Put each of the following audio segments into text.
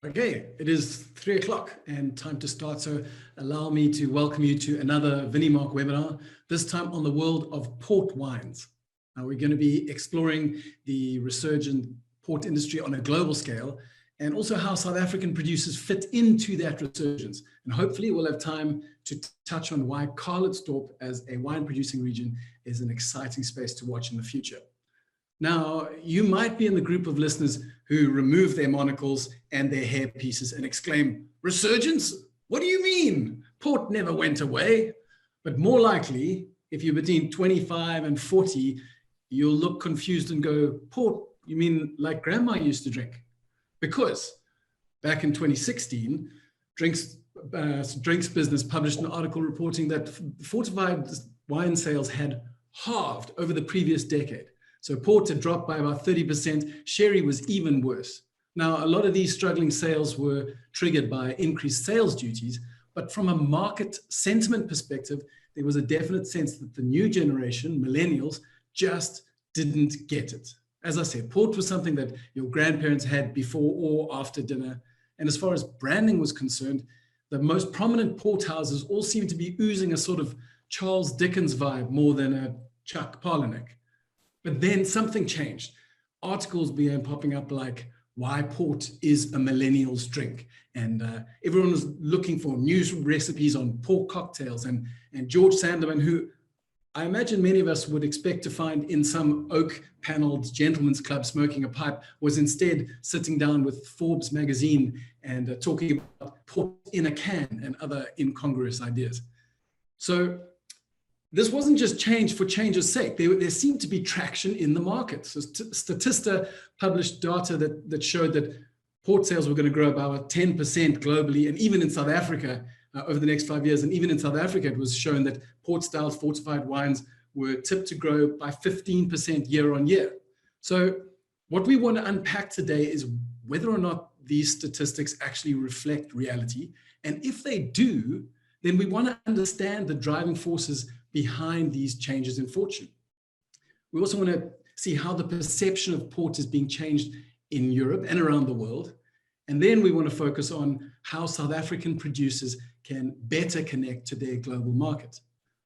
Okay, it is 3 o'clock and time to start. So allow me to welcome you to another ViniMark webinar, this time on the world of port wines. Now we're going to be exploring the resurgent port industry on a global scale and also how South African producers fit into that resurgence. And hopefully we'll have time to touch on why Calitzdorp as a wine producing region is an exciting space to watch in the future. Now, you might be in the group of listeners who remove their monocles and their hair pieces and exclaim, "Resurgence? What do you mean? Port never went away." But more likely, if you're between 25 and 40, you'll look confused and go, "Port, you mean like grandma used to drink?" Because back in 2016, Drinks Business published an article reporting that fortified wine sales had halved over the previous decade. So port had dropped by about 30%. Sherry was even worse. Now, a lot of these struggling sales were triggered by increased sales duties, but from a market sentiment perspective, there was a definite sense that the new generation, millennials, just didn't get it. As I said, port was something that your grandparents had before or after dinner. And as far as branding was concerned, the most prominent port houses all seemed to be oozing a sort of Charles Dickens vibe more than a Chuck Palahniuk. But then something changed. Articles began popping up like, "Why port is a millennial's drink." And everyone was looking for new recipes on port cocktails. And George Sanderman, who I imagine many of us would expect to find in some oak-paneled gentleman's club smoking a pipe, was instead sitting down with Forbes magazine and talking about port in a can and other incongruous ideas. So this wasn't just change for change's sake. There seemed to be traction in the market. So Statista published data that showed that port sales were going to grow by about 10% globally, and even in South Africa over the next 5 years. And even in South Africa, it was shown that port-style fortified wines were tipped to grow by 15% year on year. So what we want to unpack today is whether or not these statistics actually reflect reality. And if they do, then we want to understand the driving forces behind these changes in fortune. We also want to see how the perception of port is being changed in Europe and around the world. And then we want to focus on how South African producers can better connect to their global market.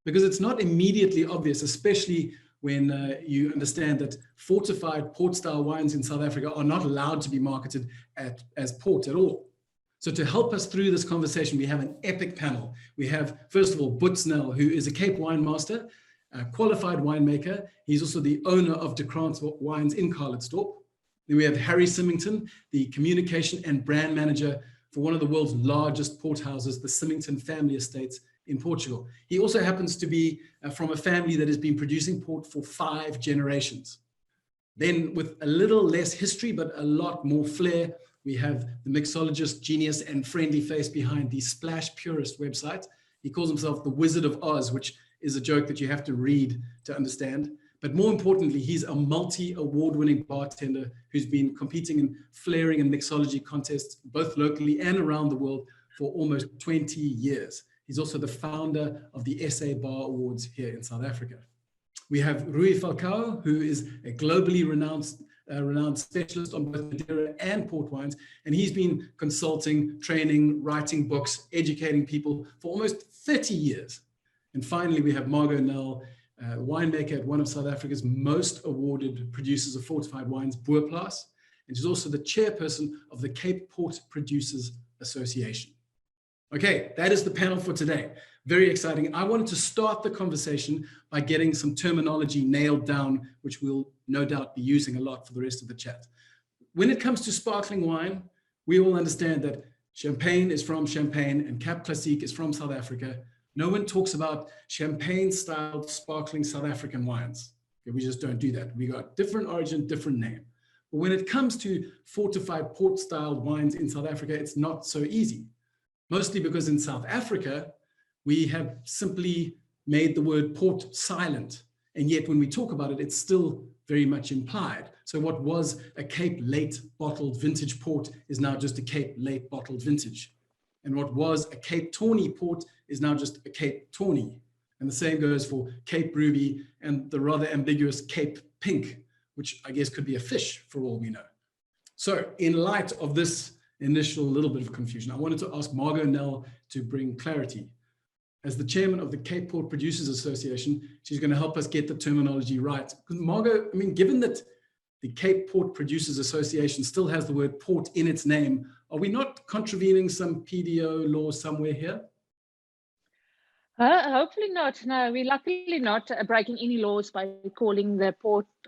Because it's not immediately obvious, especially when you understand that fortified port-style wines in South Africa are not allowed to be marketed as port at all. So to help us through this conversation, we have an epic panel. We have, first of all, Boets, who is a Cape wine master, a qualified winemaker. He's also the owner of De Krans Wines in Calitzdorp. Then we have Harry Symington, the communication and brand manager for one of the world's largest port houses, the Symington family estates in Portugal. He also happens to be from a family that has been producing port for 5 generations. Then with a little less history, but a lot more flair, we have the mixologist, genius, and friendly face behind the Splash Purist website. He calls himself the Wizard of Oz, which is a joke that you have to read to understand. But more importantly, he's a multi-award-winning bartender who's been competing in flaring and mixology contests, both locally and around the world, for almost 20 years. He's also the founder of the SA Bar Awards here in South Africa. We have Rui Falcão, who is a globally renowned specialist on both Madeira and port wines, and he's been consulting, training, writing books, educating people for almost 30 years. And finally, we have Margaux, winemaker at one of South Africa's most awarded producers of fortified wines, Boets, and she's also the chairperson of the Cape Port Producers Association. Okay, that is the panel for today. Very exciting. I wanted to start the conversation by getting some terminology nailed down, which we'll no doubt be using a lot for the rest of the chat. When it comes to sparkling wine, we all understand that champagne is from Champagne and Cap Classique is from South Africa. No one talks about champagne-styled sparkling South African wines. Okay, we just don't do that. We got different origin, different name. But when it comes to fortified port-styled wines in South Africa, it's not so easy. Mostly because in South Africa, we have simply made the word port silent. And yet when we talk about it, it's still very much implied. So what was a Cape late bottled vintage port is now just a Cape late bottled vintage. And what was a Cape Tawny port is now just a Cape Tawny. And the same goes for Cape Ruby and the rather ambiguous Cape Pink, which I guess could be a fish for all we know. So in light of this initial little bit of confusion. I wanted to ask Margaux now to bring clarity. As the chairman of the Cape Port Producers Association, she's going to help us get the terminology right. Because Margaux, I mean, given that the Cape Port Producers Association still has the word port in its name, are we not contravening some PDO law somewhere here? Hopefully not. No, we're luckily not breaking any laws by calling the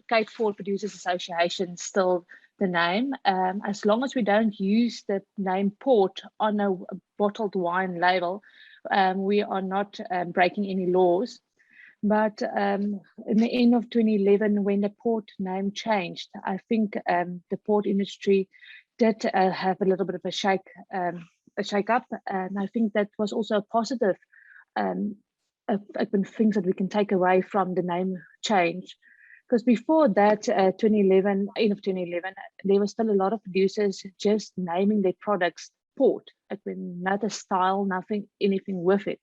Cape Port Producers Association still the name. As long as we don't use the name port on a bottled wine label, we are not breaking any laws. But in the end of 2011, when the port name changed, I think the port industry did have a little bit of a shake up, and I think that was also a positive. Things that we can take away from the name change, because before that, 2011, end of 2011, there was still a lot of producers just naming their products port. Not a style, nothing, anything with it.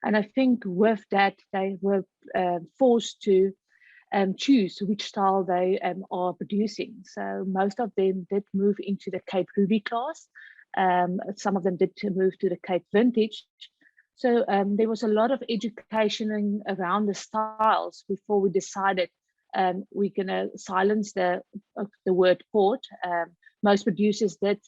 And I think with that, they were forced to choose which style they are producing. So most of them did move into the Cape Ruby class. Some of them did move to the Cape Vintage. So there was a lot of education around the styles before we decided we're going to silence the word port. Most producers did,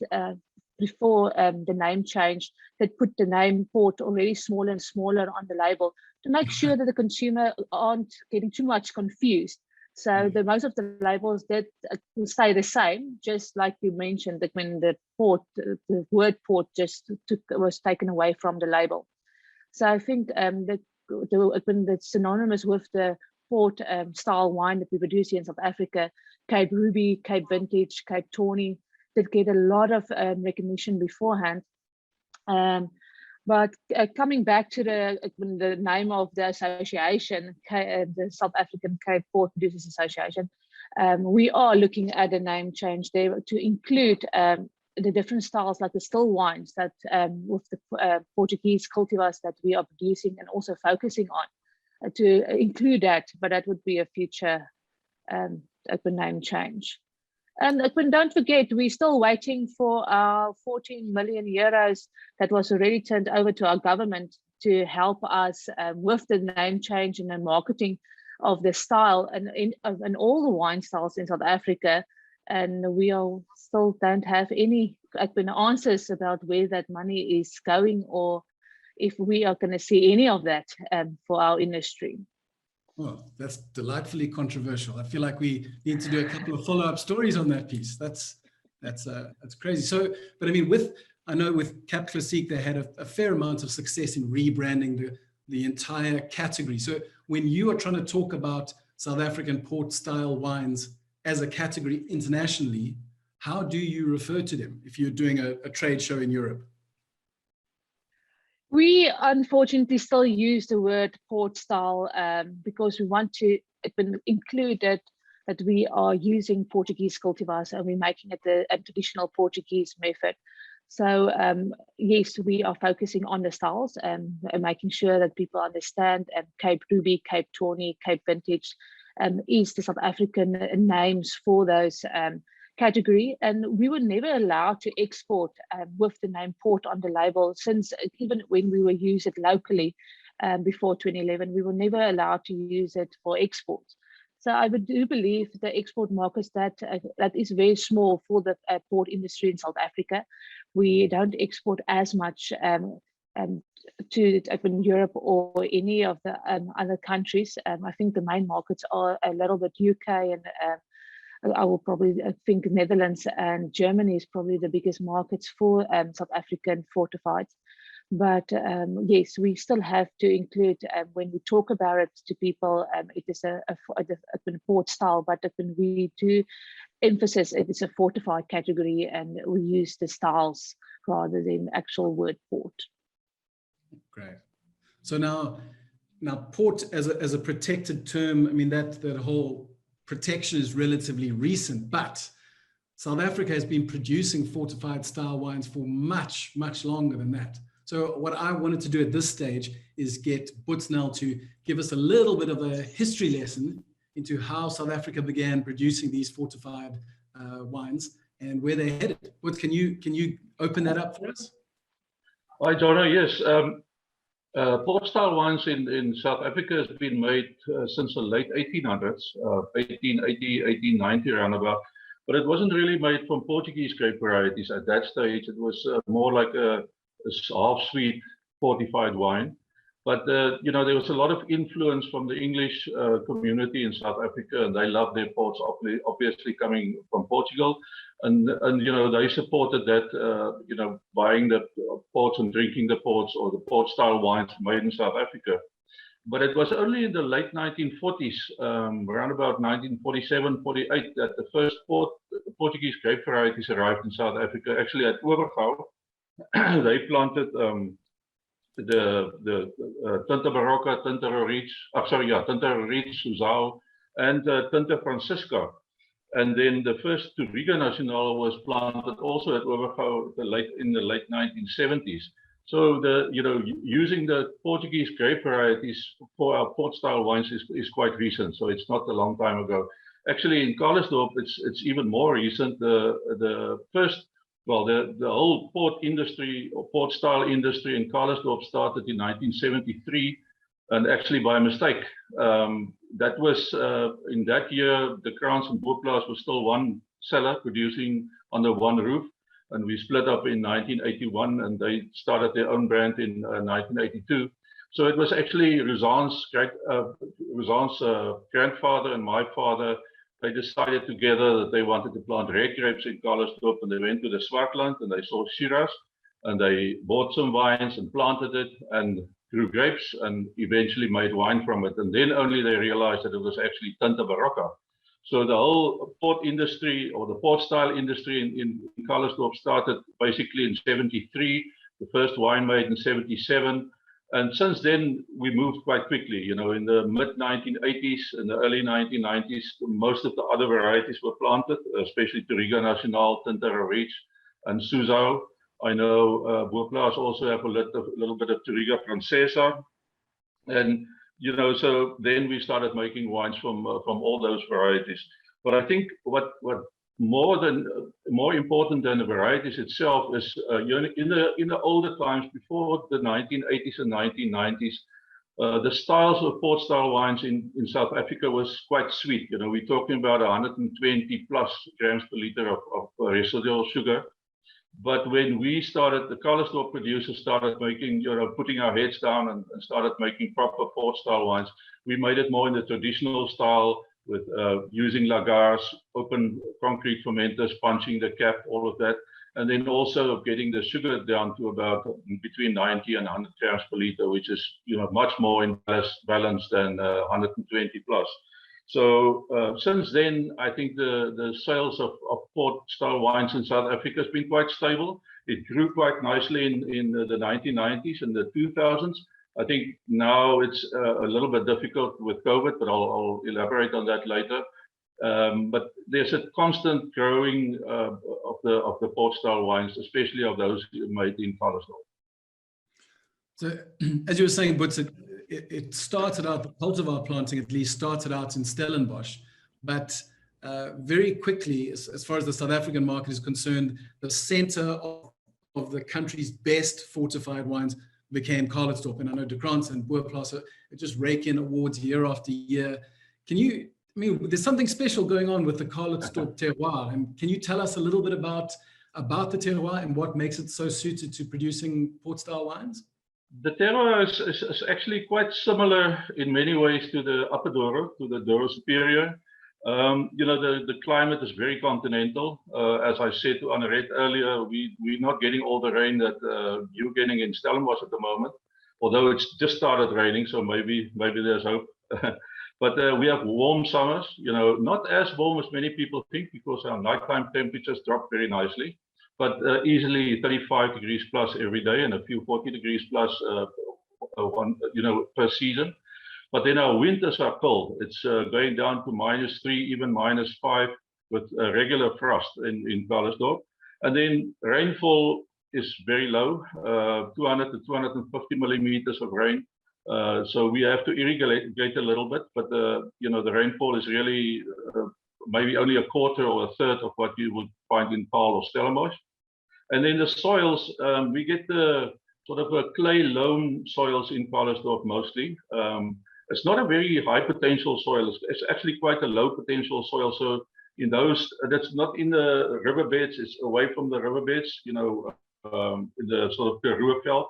before the name change, that put the name port already smaller and smaller on the label to make sure that the consumer aren't getting too much confused. So most of the labels did stay the same, just like you mentioned, that when the word port just was taken away from the label. So I think that when it's synonymous with the port style wine that we produce here in South Africa, Cape Ruby, Cape Vintage, Cape Tawny, did get a lot of recognition beforehand. But coming back to the name of the association, the South African Cape Port Producers Association, we are looking at a name change there to include the different styles, like the still wines that with the Portuguese cultivars that we are producing and also focusing on, to include that. But that would be a future name change. And don't forget, we're still waiting for our 14 million euros that was already turned over to our government to help us with the name change and the marketing of the style and all the wine styles in South Africa. And we still don't have any answers about where that money is going, or if we are going to see any of that for our industry. Well, that's delightfully controversial. I feel like we need to do a couple of follow-up stories on that piece. That's crazy. So, but I mean, I know with Cap Classique, they had a fair amount of success in rebranding the entire category. So when you are trying to talk about South African port style wines as a category internationally, how do you refer to them if you're doing a trade show in Europe? We unfortunately still use the word port style because we want to include that we are using Portuguese cultivars and we're making it a traditional Portuguese method. So yes, we are focusing on the styles and making sure that people understand Cape Ruby, Cape Tawny, Cape Vintage is the South African names for those category, and we were never allowed to export with the name port on the label, since even when we were use it locally before 2011, we were never allowed to use it for export. So I do believe the export markets that is very small for the port industry in South Africa. We don't export as much to Europe or any of the other countries. I think the main markets are a little bit UK and I will probably think Netherlands and Germany is probably the biggest markets for South African fortified. But yes, we still have to include when we talk about it to people, it is a port style, but when we do emphasis, it is a fortified category and we use the styles rather than actual word port. Great. So now port as a protected term, I mean, that whole protection is relatively recent, but South Africa has been producing fortified style wines for much, much longer than that. So what I wanted to do at this stage is get Boets now to give us a little bit of a history lesson into how South Africa began producing these fortified wines and where they're headed. What can you open that up for us? Hi, Jono. Yes, port style wines in South Africa has been made since the late 1800s, 1880, 1890 roundabout. But it wasn't really made from Portuguese grape varieties at that stage. It was more like a half-sweet fortified wine. But you know, there was a lot of influence from the English community in South Africa, and they loved their ports, obviously coming from Portugal, and you know, they supported that, you know, buying the ports and drinking the ports, or the port style wines made in South Africa. But it was only in the late 1940s, around about 1947, 48, that the first Portuguese grape varieties arrived in South Africa. Actually, at Margaux, they planted the Tinta Barroca, Tinta Roriz, Suzao, and Tinta Francisca. And then the first Touriga Nacional was planted also at Margaux in the late 1970s. So using the Portuguese grape varieties for our port style wines is quite recent. So it's not a long time ago. Actually, in Calitzdorp, it's even more recent. The whole port industry or port style industry in Calitzdorp started in 1973, and actually by mistake. That was in that year, the Krans and Boets was still one cellar producing under one roof. And we split up in 1981, and they started their own brand in 1982. So it was actually Rouzan's grandfather and my father. They decided together that they wanted to plant red grapes in Calitzdorp, and they went to the Swartland and they saw Shiraz, and they bought some vines and planted it and grew grapes and eventually made wine from it. And then only they realized that it was actually Tinta Barroca. So the whole port industry, or the port style industry in Calitzdorp, started basically in 73, the first wine made in 77. And since then, we moved quite quickly. You know, in the mid-1980s and the early 1990s, most of the other varieties were planted, especially Touriga Nacional, Tinta Roriz, and Suzao. I know Boets also have a little bit of Touriga Francesa. And you know, so then we started making wines from all those varieties. But I think what more important than the varieties itself is in the older times, before the 1980s and 1990s, the styles of port style wines in South Africa was quite sweet. You know, we're talking about 120 plus grams per liter of residual sugar. But when we started, the Calitzdorp producers started making, you know, putting our heads down and started making proper port style wines. We made it more in the traditional style with using lagars, open concrete fermenters, punching the cap, all of that. And then also getting the sugar down to about between 90 and 100 grams per liter, which is, you know, much more in balance than 120 plus. So since then, I think the sales of port style wines in South Africa has been quite stable. It grew quite nicely in the 1990s and the 2000s. I think now it's a little bit difficult with COVID, but I'll elaborate on that later. But there's a constant growing of the port style wines, especially of those made in Calitzdorp. So, as you were saying, Boets, it started out, the cultivar planting at least started out in Stellenbosch, but very quickly, as far as the South African market is concerned, the center of the country's best fortified wines became Calitzdorp. And I know De Krans and Boets just rake in awards year after year. There's something special going on with the Calitzdorp terroir. And can you tell us a little bit about the terroir and what makes it so suited to producing port style wines? The terroir is actually quite similar in many ways to the Upper Douro, to the Douro Superior. You know, the climate is very continental. As I said to Anneret earlier, we're not getting all the rain that you're getting in Stellenbosch at the moment, although it's just started raining, so maybe there's hope. But we have warm summers, you know, not as warm as many people think, because our nighttime temperatures drop very nicely. But easily 35 degrees plus every day, and a few 40 degrees plus, per season. But then our winters are cold. It's going down to -3, even -5, with regular frost in Calitzdorp. And then rainfall is very low, 200 to 250 millimeters of rain. So we have to irrigate a little bit, but the rainfall is really maybe only a quarter or a third of what you would find in Paarl or Stellenbosch. And then the soils, we get the sort of a clay loam soils in Calitzdorp mostly. It's not a very high potential soil. It's actually quite a low potential soil. So in those, that's not in the riverbeds, it's away from the riverbeds, in the sort of Ruhrveld.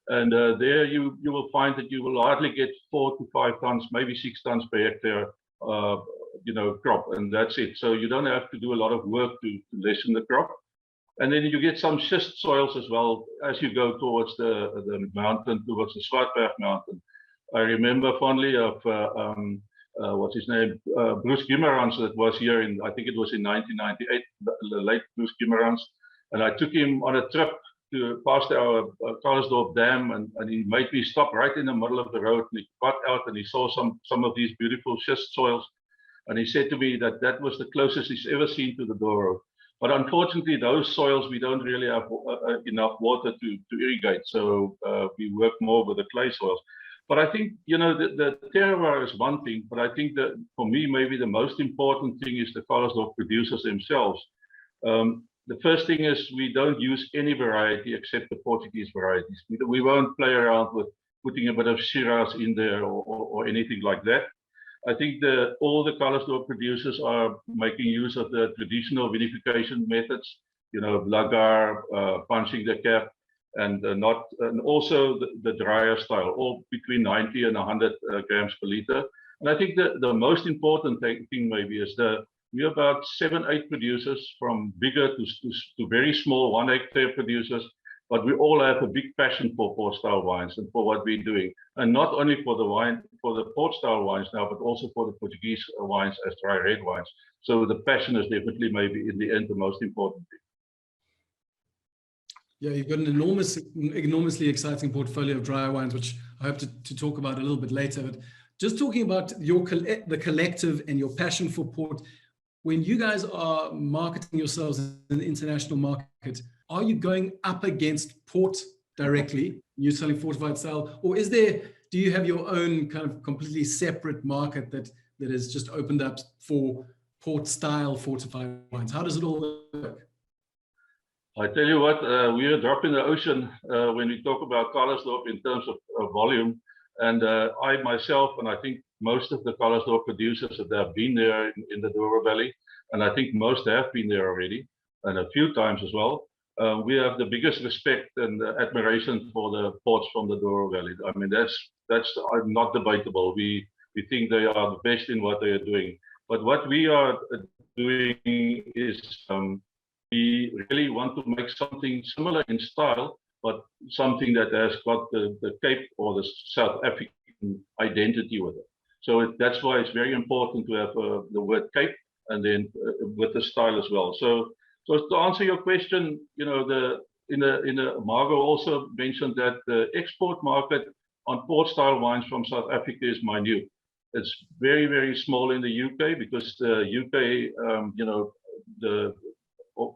And there you will find that you will hardly get 4 to 5 tons, maybe 6 tons per hectare, crop, and that's it. So you don't have to do a lot of work to lessen the crop. And then you get some schist soils as well as you go towards the mountain, towards the Swartberg mountain. I remember fondly of what's his name, Bruce Gimmerans, that was here in, I think it was in 1998, the late Bruce Gimmerans, and I took him on a trip to past our Calitzdorp Dam, and he made me stop right in the middle of the road, and he got out and he saw some of these beautiful schist soils, and he said to me that that was the closest he's ever seen to the Douro. But unfortunately, those soils, we don't really have enough water to irrigate, so we work more with the clay soils. But I think, the terroir is one thing, but I think that for me, maybe the most important thing is the Calitzdorp producers themselves. The first thing is we don't use any variety except the Portuguese varieties. We won't play around with putting a bit of Shiraz in there or anything like that. I think all the Calitzdorp producers are making use of the traditional vinification methods, lagar, punching the cap, and also the drier style, all between 90 and 100 grams per liter. And I think the most important thing maybe is we're about 7-8 producers, from bigger to very small 1 hectare producers, but we all have a big passion for port style wines and for what we're doing, and not only for the port style wines now, but also for the Portuguese wines as dry red wines. So the passion is definitely maybe in the end the most important thing. Yeah, you've got an enormously exciting portfolio of dry wines, which I hope to talk about a little bit later. But just talking about the collective and your passion for port, when you guys are marketing yourselves in the international market, are you going up against port directly? You're selling fortified style, or do you have your own kind of completely separate market that is just opened up for port style fortified wines? How does it all work? I tell you what, we're a drop in the ocean when we talk about Calitzdorp in terms of volume. And I myself, and I think most of the Calitzdorp producers that have been there in the Douro Valley, and I think most have been there already, and a few times as well. We have the biggest respect and admiration for the ports from the Douro Valley. I mean, that's not debatable. We think they are the best in what they are doing. But what we are doing is we really want to make something similar in style, but something that has got the Cape or the South African identity with it. So that's why it's very important to have the word Cape and then with the style as well. So to answer your question, Margaux also mentioned that the export market on port style wines from South Africa is minute. It's very, very small in the UK because the UK,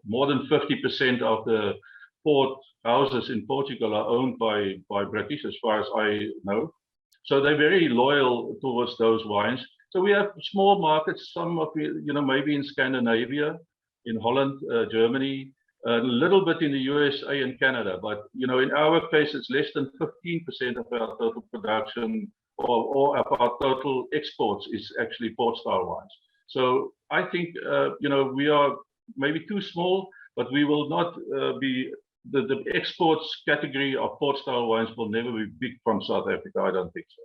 more than 50% of the port houses in Portugal are owned by British, as far as I know. So they're very loyal towards those wines. So we have small markets, some of maybe in Scandinavia, in Holland, Germany, a little bit in the USA and Canada. But in our case, it's less than 15% of our total production or of our total exports is actually port style wines. So I think we are maybe too small, but we will not be the exports category of port style wines will never be big from South Africa. I don't think so.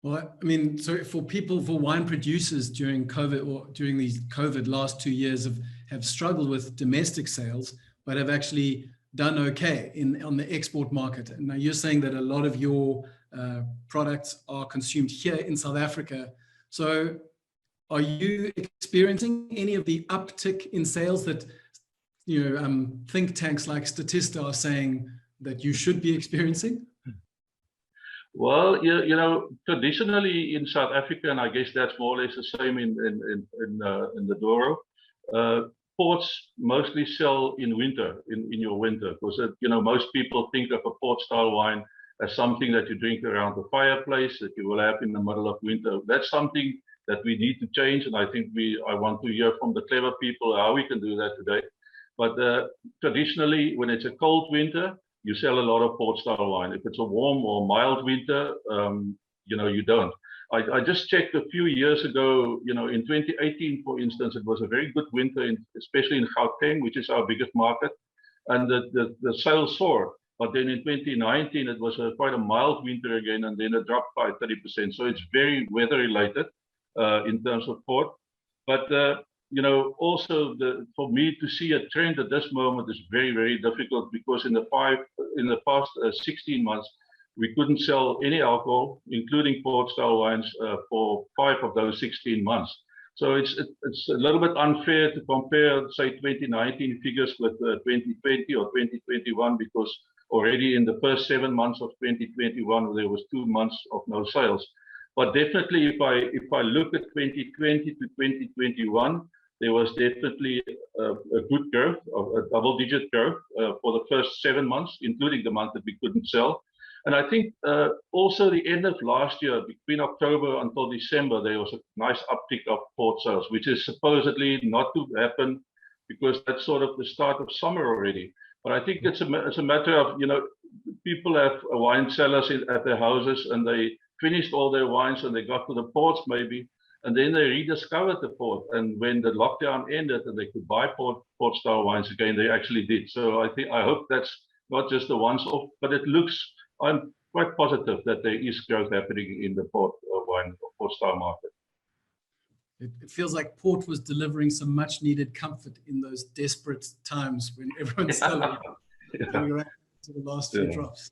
Well, I mean, so for wine producers during COVID or during these COVID last 2 years have struggled with domestic sales, but have actually done okay on the export market. And now you're saying that a lot of your products are consumed here in South Africa. So are you experiencing any of the uptick in sales that think tanks like Statista are saying that you should be experiencing? Well, traditionally in South Africa, and I guess that's more or less the same in the Douro, ports mostly sell in winter, in your winter, because most people think of a port style wine as something that you drink around the fireplace that you will have in the middle of winter. That's something that we need to change. And I think I want to hear from the clever people how we can do that today. But traditionally, when it's a cold winter, you sell a lot of port style wine. If it's a warm or mild winter, you don't. I just checked a few years ago, in 2018, for instance, it was a very good winter, especially in Gauteng, which is our biggest market, and the sales soared. But then in 2019, it was quite a mild winter again, and then it dropped by 30%. So it's very weather related in terms of port. But also for me to see a trend at this moment is very, very difficult, because in the past 16 months, we couldn't sell any alcohol, including port style wines, for 5 of those 16 months. So it's a little bit unfair to compare, say, 2019 figures with 2020 or 2021, because already in the first 7 months of 2021, there was 2 months of no sales. But definitely, if I look at 2020 to 2021, there was definitely a good growth, a double-digit growth for the first 7 months, including the month that we couldn't sell. And I think also the end of last year, between October until December, there was a nice uptick of port sales, which is supposedly not to happen because that's sort of the start of summer already. But I think it's a matter of, people have wine cellars at their houses, and they finished all their wines and they got to the ports maybe, and then they rediscovered the port. And when the lockdown ended and they could buy port style wines again, they actually did. So I hope that's not just a once off, but I'm quite positive that there is growth happening in the port wine or port style market. It feels like port was delivering some much needed comfort in those desperate times when everyone's selling around to the last few drops.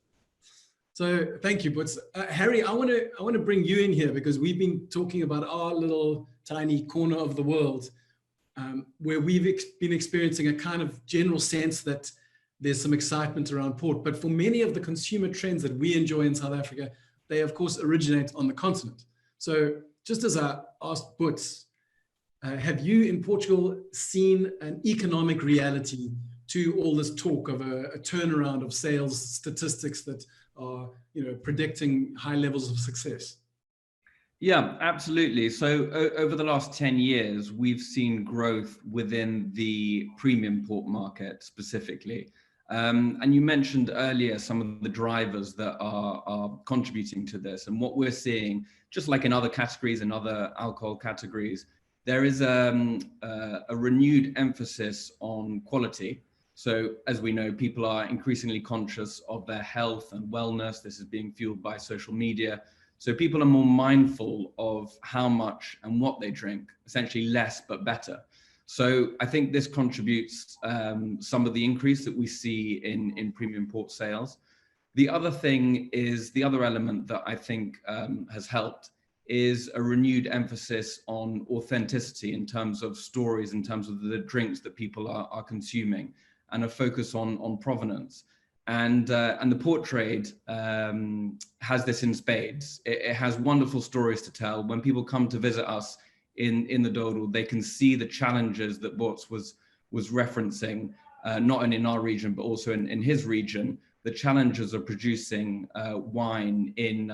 So thank you, Boets. Harry, I want to bring you in here, because we've been talking about our little tiny corner of the world, where we've been experiencing a kind of general sense that there's some excitement around port. But for many of the consumer trends that we enjoy in South Africa, they of course originate on the continent. So just as I asked Boets, have you in Portugal seen an economic reality to all this talk of a turnaround of sales statistics that are predicting high levels of success? Yeah, absolutely. So over the last 10 years, we've seen growth within the premium port market specifically. And you mentioned earlier some of the drivers that are contributing to this. And what we're seeing, just like in other categories and other alcohol categories, there is a renewed emphasis on quality. So as we know, people are increasingly conscious of their health and wellness. This is being fueled by social media. So people are more mindful of how much and what they drink, essentially less but better. So I think this contributes some of the increase that we see in premium port sales. The other thing is, the other element that I think has helped is a renewed emphasis on authenticity in terms of stories, in terms of the drinks that people are consuming, and a focus on provenance. And the port trade has this in spades. It has wonderful stories to tell. When people come to visit us in the Douro, they can see the challenges that Boets was referencing, not only in our region, but also in his region, the challenges of producing wine in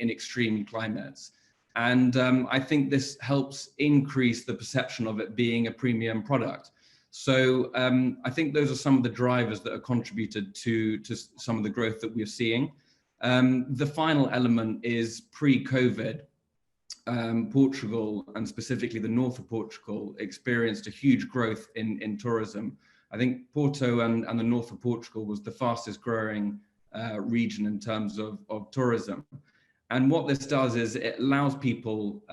extreme climates. And I think this helps increase the perception of it being a premium product. So I think those are some of the drivers that are contributed to some of the growth that we're seeing. The final element is pre-COVID, Portugal, and specifically the north of Portugal, experienced a huge growth in tourism. I think Porto and the north of Portugal was the fastest growing region in terms of tourism. And what this does is it allows people,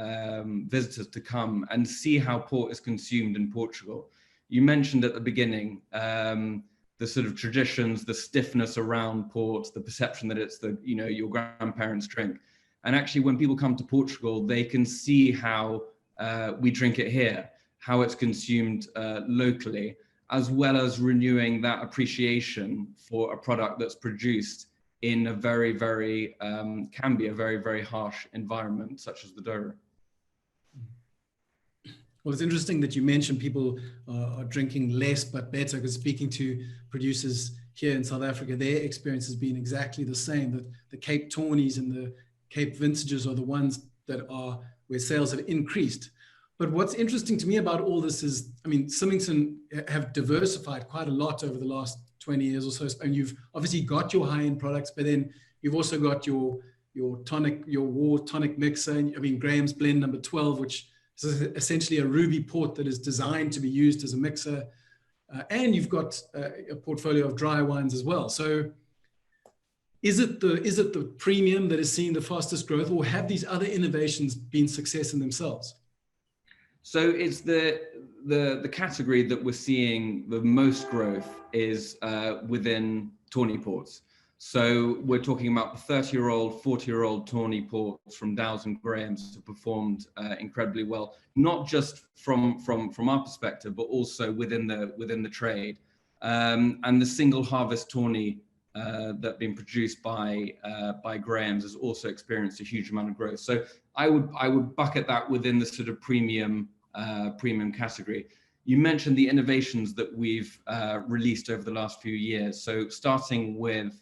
visitors, to come and see how port is consumed in Portugal. You mentioned at the beginning the sort of traditions, the stiffness around port, the perception that it's your grandparents' drink. And actually, when people come to Portugal, they can see how we drink it here, how it's consumed locally, as well as renewing that appreciation for a product that's produced in a very, very, can be a very, very harsh environment, such as the Douro. Well, it's interesting that you mentioned people are drinking less but better, because speaking to producers here in South Africa, their experience has been exactly the same, that the Cape Tawnies and the Cape vintages are the ones that are where sales have increased. But what's interesting to me about all this is, I mean, Symington have diversified quite a lot over the last 20 years or so. And you've obviously got your high-end products, but then you've also got your tonic, your war tonic mixer. I mean, Graham's Blend number 12, which is essentially a ruby port that is designed to be used as a mixer. And you've got a portfolio of dry wines as well. So is it the premium that is seeing the fastest growth, or have these other innovations been success in themselves? So it's the category that we're seeing the most growth is within tawny ports. So we're talking about the 30-year-old, 40-year-old tawny ports from Dow's and Graham's have performed incredibly well, not just from our perspective, but also within the trade. And the single harvest tawny that been produced by Graham's has also experienced a huge amount of growth. So I would bucket that within the sort of premium category. You mentioned the innovations that we've released over the last few years. So starting with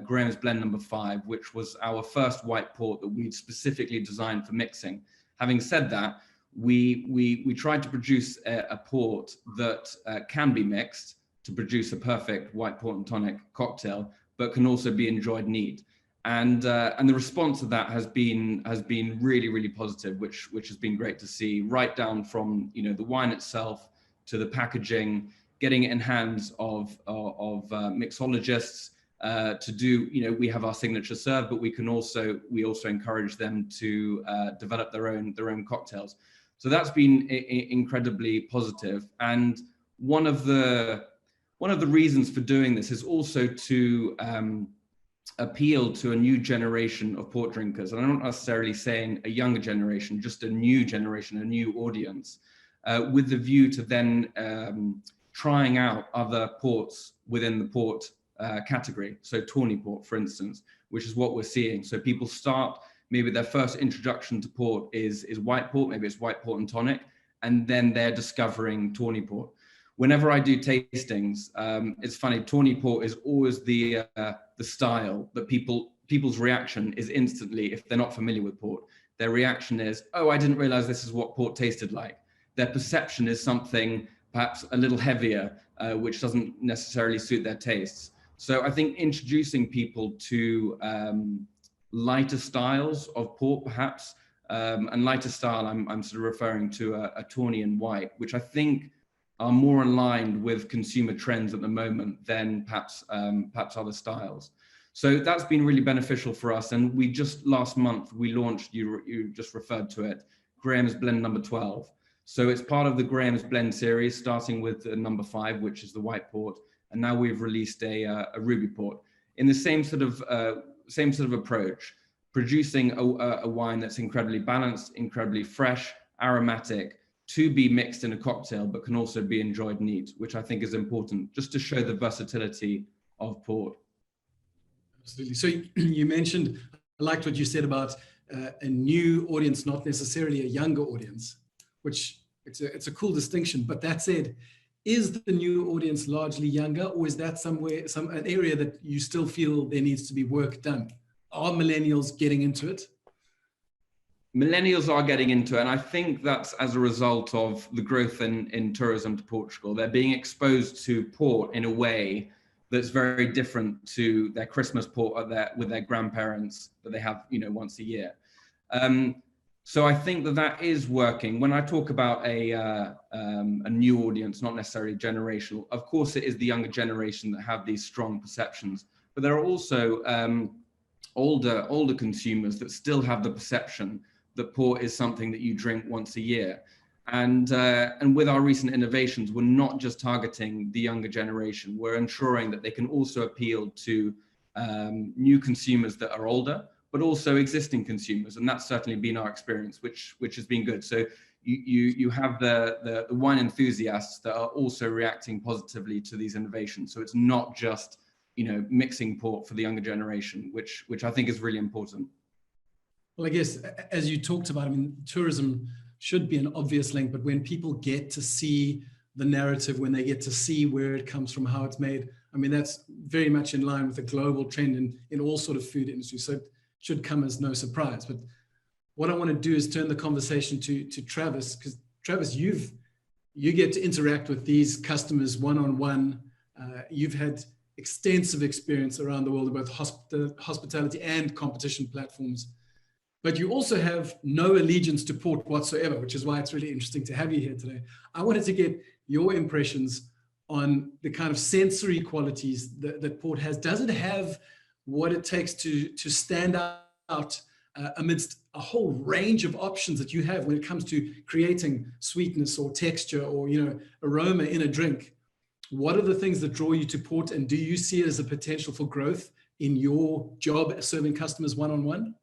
Graham's Blend number 5, which was our first white port that we'd specifically designed for mixing. Having said that, we tried to produce a port that can be mixed to produce a perfect white port and tonic cocktail, but can also be enjoyed neat. And the response to that has been really, really positive, which has been great to see, right down from the wine itself to the packaging, getting it in hands of mixologists to do. We have our signature serve, but we also encourage them to develop their own cocktails. So that's been incredibly positive. And one of the reasons for doing this is also to appeal to a new generation of port drinkers. And I'm not necessarily saying a younger generation, just a new generation, a new audience, with the view to then trying out other ports within the port category. So tawny port, for instance, which is what we're seeing. So people start, maybe their first introduction to port is white port, maybe it's white port and tonic, and then they're discovering tawny port. Whenever I do tastings, it's funny, tawny port is always the style that people's reaction is instantly, if they're not familiar with port, their reaction is, oh, I didn't realize this is what port tasted like. Their perception is something perhaps a little heavier, which doesn't necessarily suit their tastes. So I think introducing people to lighter styles of port, perhaps, and lighter style, I'm sort of referring to a tawny and white, which I think are more aligned with consumer trends at the moment than perhaps other styles. So that's been really beneficial for us. And we just last month, we launched, you just referred to it, Graham's Blend number 12. So it's part of the Graham's Blend series, starting with number 5, which is the white port. And now we've released a ruby port in the same sort of approach, producing a wine that's incredibly balanced, incredibly fresh, aromatic, to be mixed in a cocktail, but can also be enjoyed neat, which I think is important, just to show the versatility of port. Absolutely. So you mentioned, I liked what you said about a new audience, not necessarily a younger audience, which it's a cool distinction. But that said, is the new audience largely younger, or is that an area that you still feel there needs to be work done? Are millennials getting into it? Millennials are getting into it, and I think that's as a result of the growth in tourism to Portugal. They're being exposed to port in a way that's very different to their Christmas port with their grandparents that they have, once a year. So I think that is working. When I talk about a new audience, not necessarily generational, of course it is the younger generation that have these strong perceptions, but there are also older consumers that still have the perception that port is something that you drink once a year. And with our recent innovations, we're not just targeting the younger generation, we're ensuring that they can also appeal to new consumers that are older, but also existing consumers. And that's certainly been our experience, which has been good. So you have the wine enthusiasts that are also reacting positively to these innovations. So it's not just, mixing port for the younger generation, which I think is really important. Well, I guess, as you talked about, tourism should be an obvious link, but when people get to see the narrative, when they get to see where it comes from, how it's made, that's very much in line with the global trend in all sort of food industry. So it should come as no surprise. But what I want to do is turn the conversation to Travis, because Travis, you get to interact with these customers one-on-one. You've had extensive experience around the world of both hospitality and competition platforms, but you also have no allegiance to port whatsoever, which is why it's really interesting to have you here today. I wanted to get your impressions on the kind of sensory qualities that port has. Does it have what it takes to stand out amidst a whole range of options that you have when it comes to creating sweetness or texture or, you know, aroma in a drink? What are the things that draw you to port, and do you see it as a potential for growth in your job serving customers one-on-one?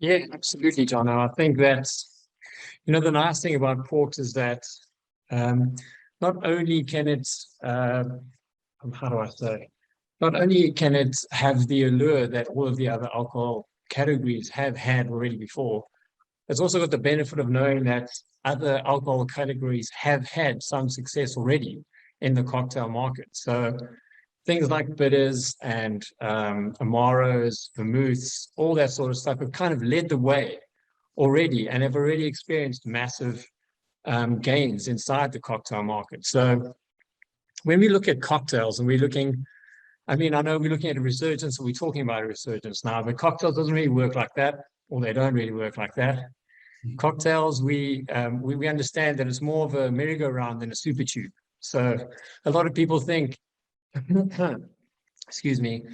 Yeah, absolutely, Jono. I think that's, you know, the nice thing about port is that not only can it, how do I say, not only can it have the allure that all of the other alcohol categories have had already before, it's also got the benefit of knowing that other alcohol categories have had some success already in the cocktail market. So things like bitters and amaros, vermouths, all that sort of stuff have kind of led the way already and have already experienced massive gains inside the cocktail market. So when we look at cocktails and we're looking, I mean, I know we're looking at a resurgence, and we're talking about a resurgence now, but cocktails doesn't really work like that, or they don't really work like that. Cocktails, we understand that it's more of a merry-go-round than a super tube. So a lot of people think, excuse me,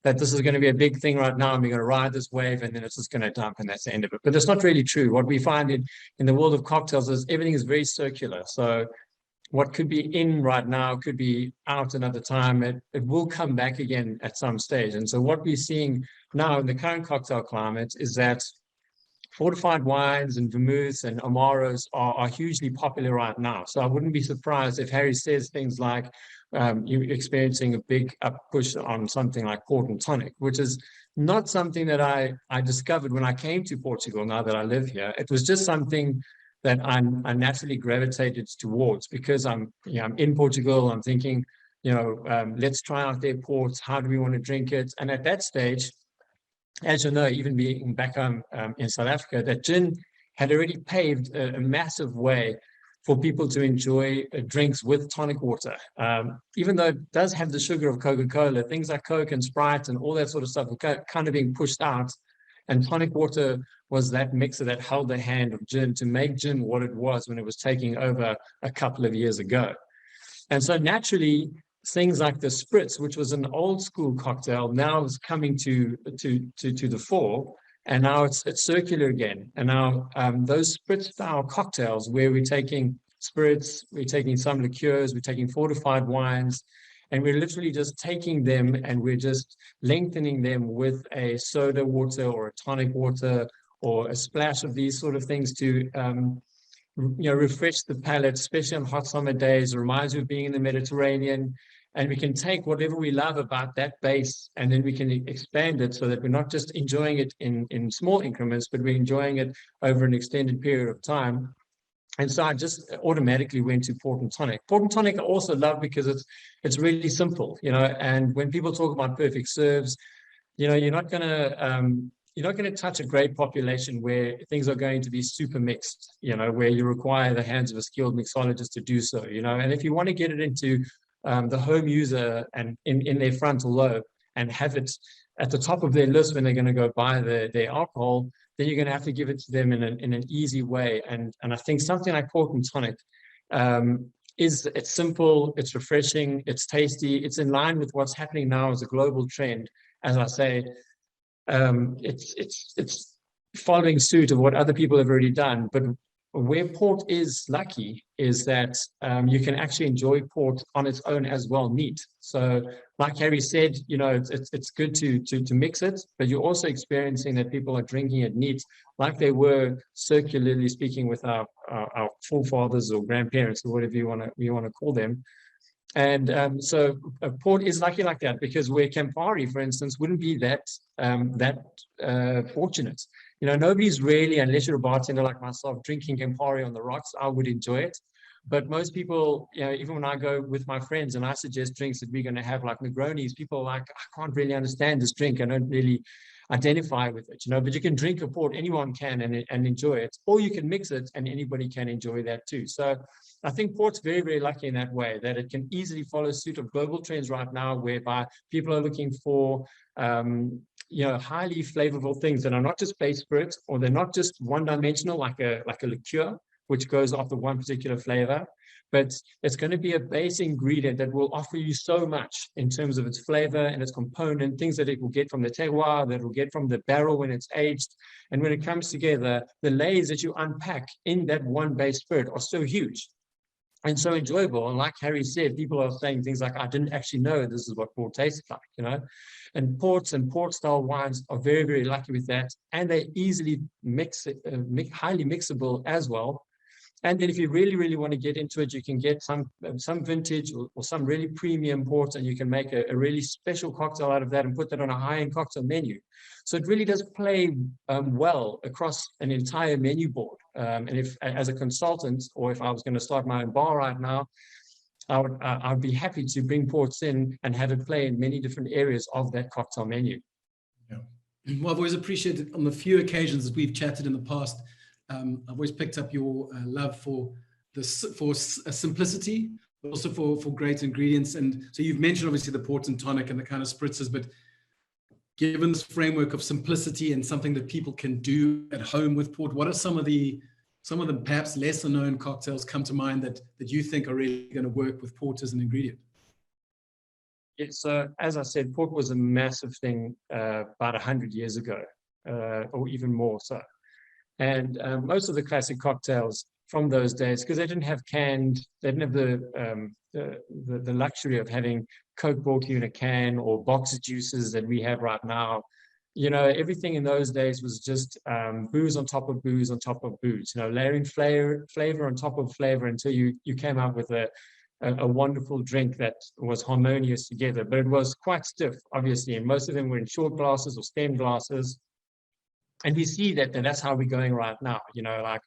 that this is going to be a big thing right now, and we're going to ride this wave, and then it's just going to dump, and that's the end of it. But that's not really true. What we find in the world of cocktails is everything is very circular. So what could be in right now could be out another time. It will come back again at some stage. And so what we're seeing now in the current cocktail climate is that fortified wines and vermouths and amaros are hugely popular right now. So I wouldn't be surprised if Harry says things like you're experiencing a big up push on something like port and tonic, which is not something that I discovered when I came to Portugal, now that I live here. It was just something that I naturally gravitated towards because I'm in Portugal. I'm thinking, let's try out their ports. How do we want to drink it? And at that stage, as you know, even being back home in South Africa, that gin had already paved a massive way for people to enjoy drinks with tonic water. Even though it does have the sugar of Coca-Cola, things like Coke and Sprite and all that sort of stuff are kind of being pushed out. And tonic water was that mixer that held the hand of gin to make gin what it was when it was taking over a couple of years ago. And so naturally, things like the spritz, which was an old school cocktail, now is coming to the fore, and now it's circular again. And now those spritz style cocktails, where we're taking spirits, we're taking some liqueurs, we're taking fortified wines, and we're literally just taking them and we're just lengthening them with a soda water or a tonic water or a splash of these sort of things to refresh the palate, especially on hot summer days. It reminds you of being in the Mediterranean. And we can take whatever we love about that base, and then we can expand it so that we're not just enjoying it in small increments, but we're enjoying it over an extended period of time. And so I just automatically went to port and tonic. Port and tonic I also love because it's really simple, and when people talk about perfect serves, you're not going to touch a great population where things are going to be super mixed, where you require the hands of a skilled mixologist to do so, and if you want to get it into the home user and in their frontal lobe and have it at the top of their list when they're going to go buy their alcohol, then you're going to have to give it to them in an easy way. And I think something like port and tonic it's simple, it's refreshing, it's tasty, it's in line with what's happening now as a global trend. As I say, it's following suit of what other people have already done. But where port is lucky is that you can actually enjoy port on its own as well, neat. So like Harry said, it's good to mix it, but you're also experiencing that people are drinking it neat, like they were circularly speaking with our forefathers or grandparents or whatever you want to call them. And so port is lucky like that, because where Campari, for instance, wouldn't be that fortunate. Nobody's really, unless you're a bartender like myself, drinking Campari on the rocks. I would enjoy it. But most people, you know, even when I go with my friends and I suggest drinks that we're going to have like Negronis, people are like, I can't really understand this drink. I don't really identify with it, you know, but you can drink a port, anyone can, and enjoy it, or you can mix it and anybody can enjoy that too. So I think port's very, very lucky in that way, that it can easily follow suit of global trends right now, whereby people are looking for, you know, highly flavorful things that are not just base spirits, or they're not just one-dimensional like a liqueur, which goes off the one particular flavor, but it's going to be a base ingredient that will offer you so much in terms of its flavor and its component, things that it will get from the terroir, that it will get from the barrel when it's aged. And when it comes together, the layers that you unpack in that one base spirit are so huge and so enjoyable. And like Harry said, people are saying things like, I didn't actually know this is what port tastes like, you know. And ports and port style wines are very, very lucky with that. And they easily highly mixable as well. And then if you really, really want to get into it, you can get some vintage or some really premium ports, and you can make a really special cocktail out of that and put that on a high-end cocktail menu. So it really does play well across an entire menu board. And if, as a consultant, or if I was going to start my own bar right now, I'd be happy to bring ports in and have it play in many different areas of that cocktail menu. Yeah. Well, I've always appreciated on the few occasions that we've chatted in the past, I've always picked up your love for simplicity, but also for great ingredients. And so you've mentioned obviously the port and tonic and the kind of spritzers, but given this framework of simplicity and something that people can do at home with port, what are some of the perhaps lesser known cocktails come to mind that you think are really going to work with port as an ingredient? Yeah, so as I said, port was a massive thing about 100 years ago, or even more so. And most of the classic cocktails from those days, because they didn't have they didn't have the luxury of having Coke brought to you in a can or box juices that we have right now. You know, everything in those days was just booze on top of booze on top of booze, you know, layering flavor on top of flavor until you came out with a wonderful drink that was harmonious together. But it was quite stiff, obviously, and most of them were in short glasses or stem glasses. And we see that that's how we're going right now. You know, like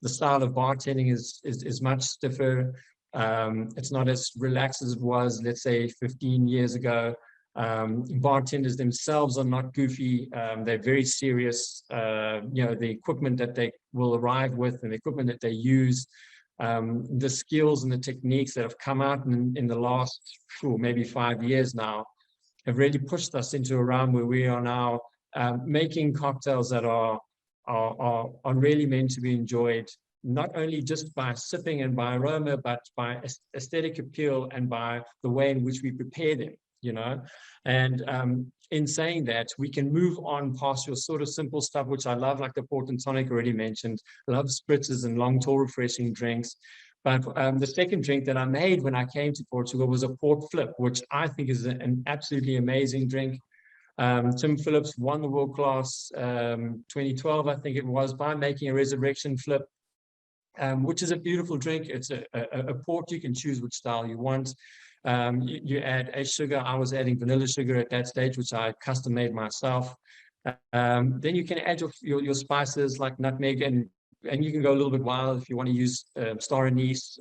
the style of bartending is much stiffer. It's not as relaxed as it was, let's say, 15 years ago. Bartenders themselves are not goofy. They're very serious. You know, the equipment that they will arrive with and the equipment that they use, the skills and the techniques that have come out in the last maybe 5 years now have really pushed us into a realm where we are now making cocktails that are really meant to be enjoyed, not only just by sipping and by aroma, but by aesthetic appeal and by the way in which we prepare them, you know. And in saying that, we can move on past your sort of simple stuff, which I love, like the port and tonic already mentioned. I love spritzers and long, tall, refreshing drinks. But the second drink that I made when I came to Portugal was a port flip, which I think is an absolutely amazing drink. Tim Phillips won the World Class 2012, I think it was, by making a resurrection flip, which is a beautiful drink. It's a port. You can choose which style you want. You add a sugar. I was adding vanilla sugar at that stage, which I custom made myself. Then you can add your spices like nutmeg, and you can go a little bit wild if you want to use star anise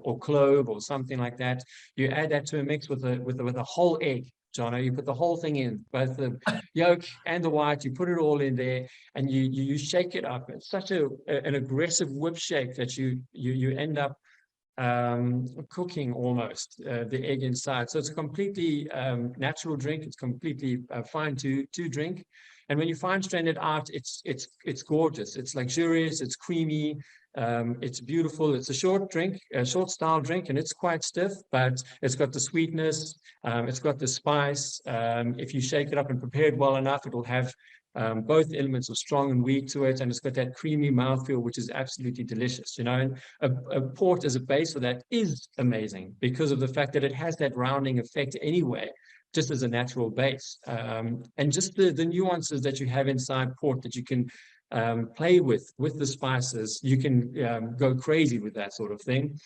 or clove or something like that. You add that to a mix with a whole egg. Jono, you put the whole thing in, both the yolk and the white, you put it all in there and you shake it up. It's such an aggressive whip shake that you end up cooking almost the egg inside. So it's a completely natural drink. It's completely fine to drink. And when you fine strain it out, it's gorgeous. It's luxurious. It's creamy. It's beautiful. It's a short drink, a short style drink, and it's quite stiff, but it's got the sweetness. It's got the spice. If you shake it up and prepare it well enough, it will have both elements of strong and weak to it, and it's got that creamy mouthfeel, which is absolutely delicious. You know, and a port as a base for that is amazing because of the fact that it has that rounding effect anyway, just as a natural base, and just the nuances that you have inside port that you can play with the spices. You can go crazy with that sort of thing.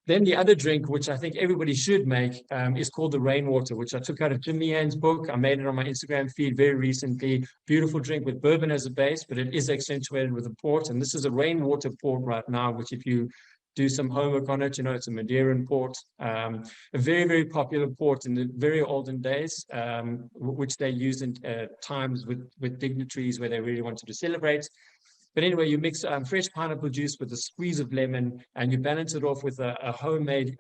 Then the other drink, which I think everybody should make, is called the rainwater, which I took out of Jim Leanne's book. I made it on my Instagram feed very recently. Beautiful drink with bourbon as a base, but it is accentuated with a port. And this is a rainwater port right now, which if you do some homework on it. You know, it's a Madeiran port, a very, very popular port in the very olden days, which they used in times with dignitaries where they really wanted to celebrate. But anyway, you mix fresh pineapple juice with a squeeze of lemon, and you balance it off with a homemade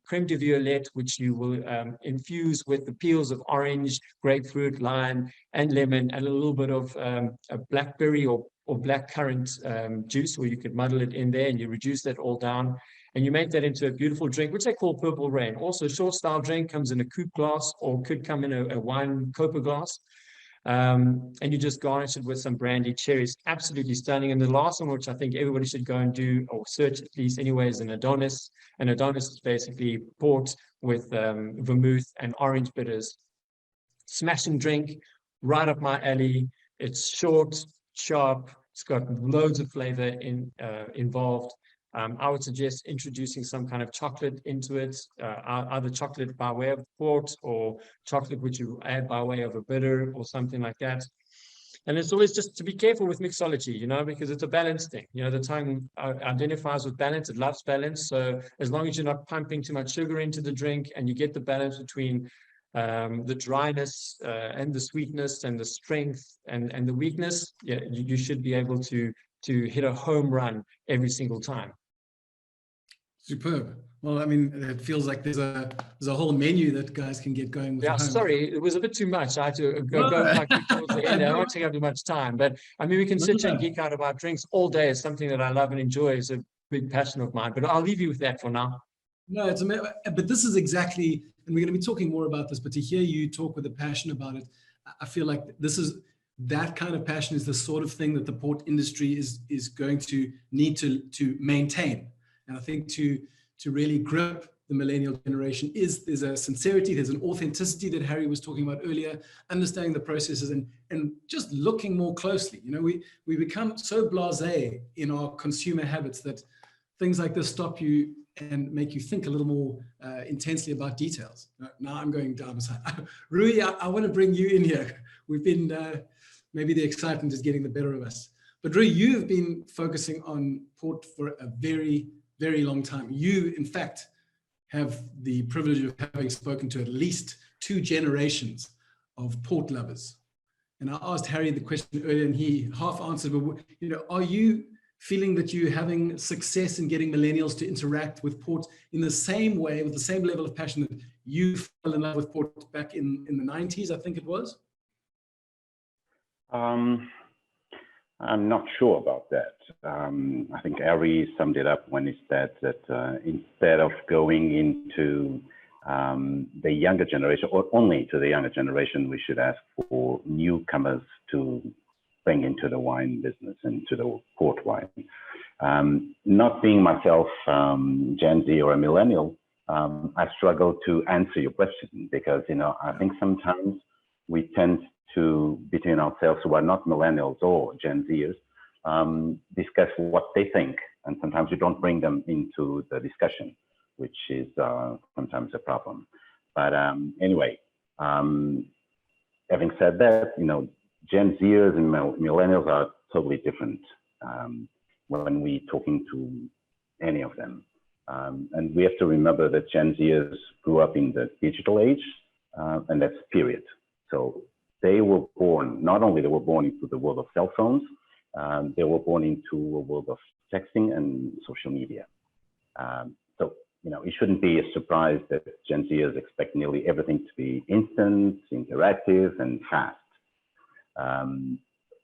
creme de violette, which you will infuse with the peels of orange, grapefruit, lime, and lemon, and a little bit of a blackberry or blackcurrant juice, or you could muddle it in there, and you reduce that all down. And you make that into a beautiful drink, which they call Purple Rain. Also, short style drink comes in a coupe glass or could come in a wine copa glass. And you just garnish it with some brandy cherries. Absolutely stunning. And the last one, which I think everybody should go and do, or search at least anyway, is an Adonis. An Adonis is basically port with vermouth and orange bitters. Smashing drink, right up my alley. It's short, sharp. It's got loads of flavor involved. I would suggest introducing some kind of chocolate into it, either chocolate by way of port or chocolate which you add by way of a bitter or something like that. And it's always just to be careful with mixology, you know, because it's a balance thing. You know, the tongue identifies with balance. It loves balance. So as long as you're not pumping too much sugar into the drink and you get the balance between the dryness and the sweetness and the strength and the weakness, yeah, you should be able to hit a home run every single time. Superb. Well, I mean, it feels like there's a whole menu that guys can get going with. Yeah, sorry, it was a bit too much. I had to go quite quick towards the end. I won't take up too much time, but I mean, we can sit here and geek out about drinks all day. It's something that I love and enjoy. It's a big passion of mine, but I'll leave you with that for now. No, it's amazing. But this is exactly, and we're going to be talking more about this, but to hear you talk with a passion about it, I feel like this is, that kind of passion is the sort of thing that the port industry is going to need to maintain. And I think to really grip the millennial generation there's a sincerity, there's an authenticity that Harry was talking about earlier, understanding the processes and just looking more closely. You know, we become so blasé in our consumer habits that things like this stop you and make you think a little more intensely about details. Now I'm going down the side. Rui, I want to bring you in here. We've been, maybe the excitement is getting the better of us. But Rui, you've been focusing on port for a very, very long time. You, in fact, have the privilege of having spoken to at least 2 generations of port lovers. And I asked Harry the question earlier and he half answered, but you know, are you feeling that you're having success in getting millennials to interact with port in the same way, with the same level of passion that you fell in love with port back in the 90s, I think it was? I'm not sure about that. I think Harry summed it up when he said that instead of going into the younger generation, or only to the younger generation, we should ask for newcomers to bring into the wine business and to the port wine. Not being myself Gen Z or a millennial, I struggle to answer your question because, you know, I think sometimes we tend to, between ourselves who are not millennials or Gen Zers, discuss what they think. And sometimes we don't bring them into the discussion, which is sometimes a problem. But anyway, having said that, you know, Gen Zers and millennials are totally different when we're talking to any of them. And we have to remember that Gen Zers grew up in the digital age, and that's period. So they were born, not only they were born into the world of cell phones, they were born into a world of texting and social media. So, you know, it shouldn't be a surprise that Gen Zers expect nearly everything to be instant, interactive, and fast.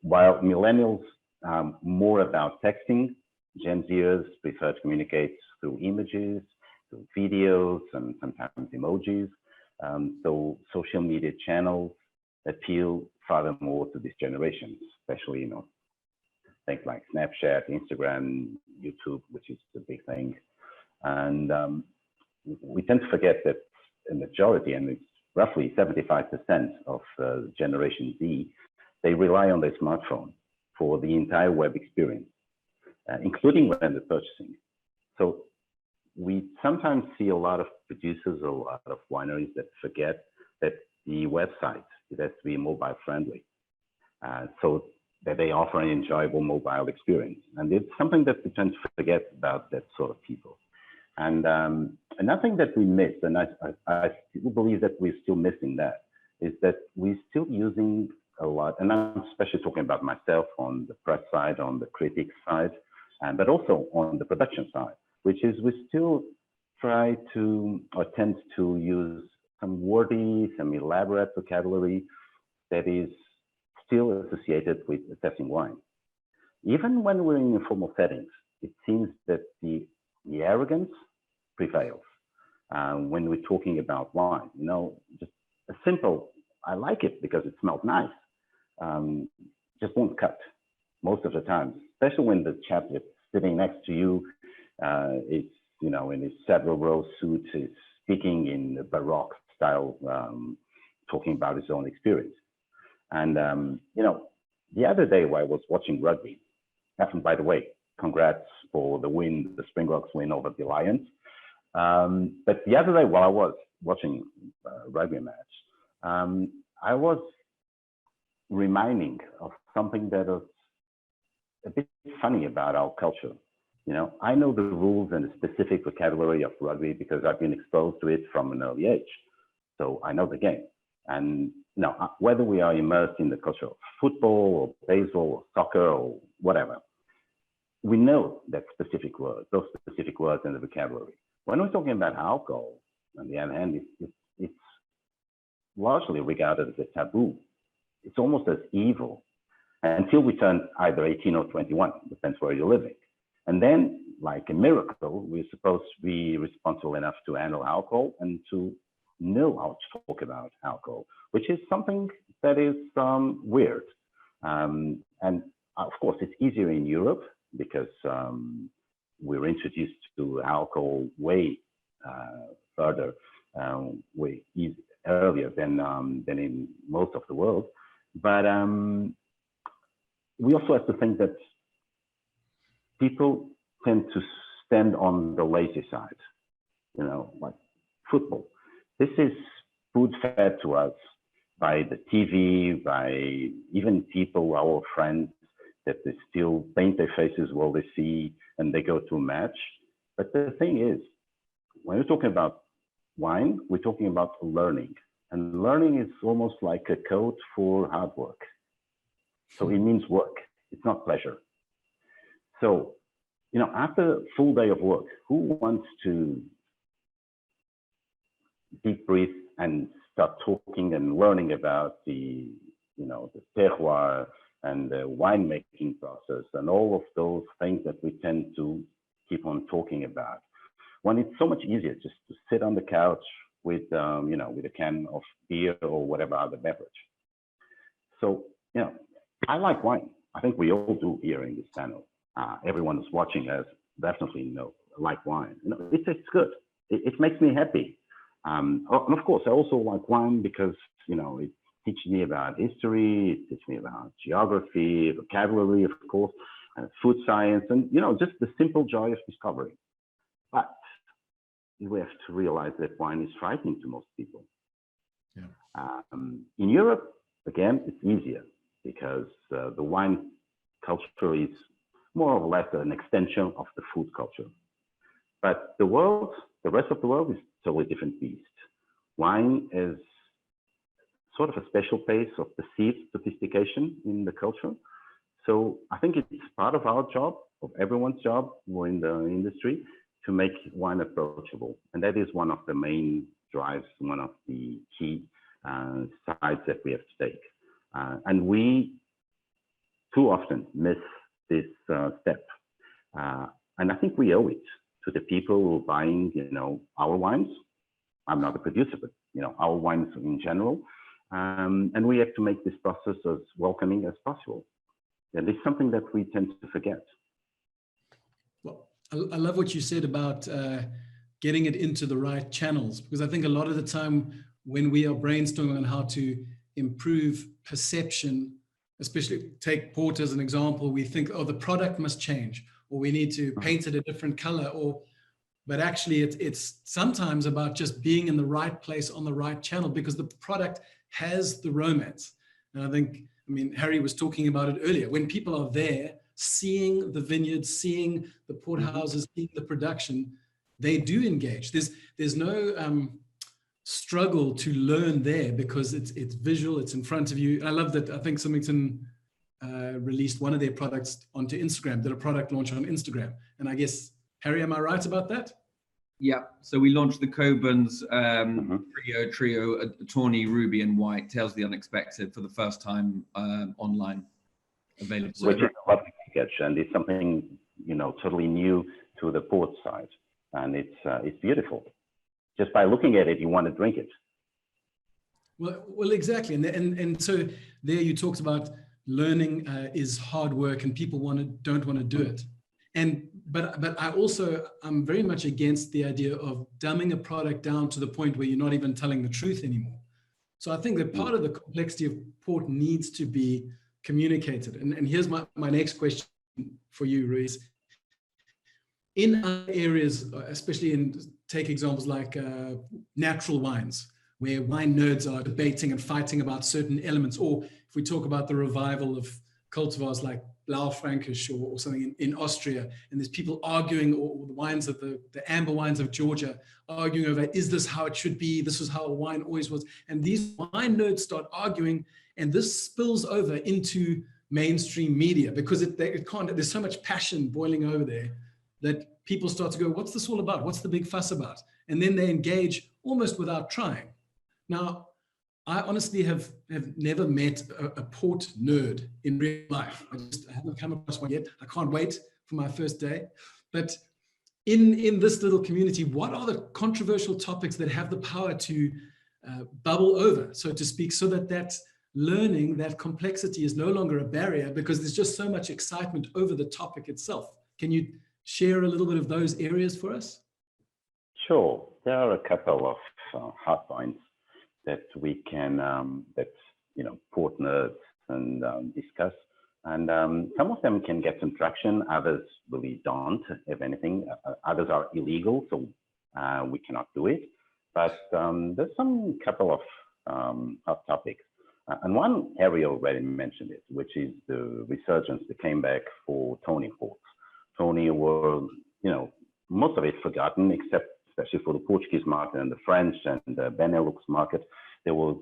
While millennials are more about texting, Gen Zers prefer to communicate through images, through videos, and sometimes emojis. So social media channels appeal far more to these generations, especially, you know, things like Snapchat, Instagram, YouTube, which is the big thing. And we tend to forget that a majority, and it's roughly 75% of Generation Z, they rely on their smartphone for the entire web experience, including when they're purchasing. So we sometimes see a lot of producers, a lot of wineries that forget that the website, it has to be mobile friendly. So that they offer an enjoyable mobile experience. And it's something that we tend to forget about that sort of people. And another thing that we miss, and I still believe that we're still missing that, is that we're still using a lot, and I'm especially talking about myself on the press side, on the critics side, but also on the production side, which is we still try to, or tend to use some wordy, some elaborate vocabulary that is still associated with assessing wine. Even when we're in informal settings, it seems that the arrogance prevails when we're talking about wine. You know, just a simple, I like it because it smells nice, just won't cut most of the time, especially when the chap that's sitting next to you is, you know, in his Savile Row suit, is speaking in the Baroque style, talking about his own experience. And, you know, the other day while I was watching rugby, and by the way, congrats for the win, the Springboks win over the Lions. But the other day while I was watching a rugby match, I was reminding of something that was a bit funny about our culture. You know, I know the rules and the specific vocabulary of rugby because I've been exposed to it from an early age. So I know the game. And you know, whether we are immersed in the culture of football or baseball or soccer or whatever, we know that specific words, those specific words in the vocabulary. When we're talking about alcohol, on the other hand, it's largely regarded as a taboo. It's almost as evil until we turn either 18 or 21, depends where you're living. And then, like a miracle, we're supposed to be responsible enough to handle alcohol and to know how to talk about alcohol, which is something that is weird. And of course, it's easier in Europe because we're introduced to alcohol way further, way earlier than in most of the world. But we also have to think that people tend to stand on the lazy side, you know, like football. This is food fed to us by the TV, by even people, our friends, that they still paint their faces while they see and they go to a match. But the thing is, when we're talking about wine, we're talking about learning. And learning is almost like a code for hard work. So it means work, it's not pleasure. So, you know, after a full day of work, who wants to deep breathe and start talking and learning about the, you know, the terroir and the winemaking process and all of those things that we tend to keep on talking about, when it's so much easier just to sit on the couch with, you know, with a can of beer or whatever other beverage. So, you know, I like wine. I think we all do here in this panel. Everyone who's watching us definitely like wine. You know, it tastes good. It makes me happy. And of course, I also like wine because, you know, it teaches me about history, it teaches me about geography, vocabulary, of course, and food science, and, you know, just the simple joy of discovery. But we have to realize that wine is frightening to most people. Yeah. In Europe, again, it's easier because the wine culture is more or less an extension of the food culture. But the rest of the world is a totally different beast. Wine is sort of a special pace of perceived sophistication in the culture. So I think it's part of our job, of everyone's job who are in the industry, to make wine approachable. And that is one of the main drives, one of the key sides that we have to take. And we too often miss this step. And I think we owe it to the people who are buying, you know, our wines. I'm not a producer, but, you know, our wines in general. And we have to make this process as welcoming as possible. And it's something that we tend to forget. Well, I love what you said about getting it into the right channels, because I think a lot of the time when we are brainstorming on how to improve perception, especially take port as an example, we think, oh, the product must change, or we need to paint it a different color, but actually it's sometimes about just being in the right place on the right channel, because the product has the romance. And I think I mean, Harry was talking about it earlier. When people are there, seeing the vineyards, seeing the port houses, seeing the production, they do engage. There's no struggle to learn there because it's visual, it's in front of you. I love that. I think Symington released one of their products onto Instagram, did a product launch on Instagram. And I guess, Harry, am I right about that? Yeah, so we launched the Coburn's trio, Tawny, Ruby, and White, Tales of the Unexpected, for the first time online, available. Which is a lovely package, and it's something, you know, totally new to the port side, and it's beautiful. Just by looking at it, you want to drink it. Well, exactly, and so there you talked about learning is hard work, and people don't want to do it. But I'm very much against the idea of dumbing a product down to the point where you're not even telling the truth anymore. So I think that part of the complexity of port needs to be communicated. And here's my next question for you, Rui. In other areas, especially take examples like natural wines, where wine nerds are debating and fighting about certain elements, or if we talk about the revival of cultivars like Blaufränkisch or something in Austria, and there's people arguing, or the wines of the amber wines of Georgia, arguing over, is this how it should be? This is how a wine always was. And these wine nerds start arguing, and this spills over into mainstream media because there's so much passion boiling over there that people start to go, what's this all about? What's the big fuss about? And then they engage almost without trying. Now, I honestly have never met a port nerd in real life. I haven't come across one yet. I can't wait for my first day. But in this little community, what are the controversial topics that have the power to bubble over, so to speak, so that learning, that complexity is no longer a barrier because there's just so much excitement over the topic itself? Can you share a little bit of those areas for us? Sure. There are a couple of hard points that we can, port nerds and discuss. And some of them can get some traction, others really don't, if anything. Others are illegal, so we cannot do it. But there's some couple of hot topics. And one area already mentioned it, which is the resurgence, the comeback for Tawny ports. Tawny were, most of it forgotten, except especially for the Portuguese market and the French and the Benelux market. They were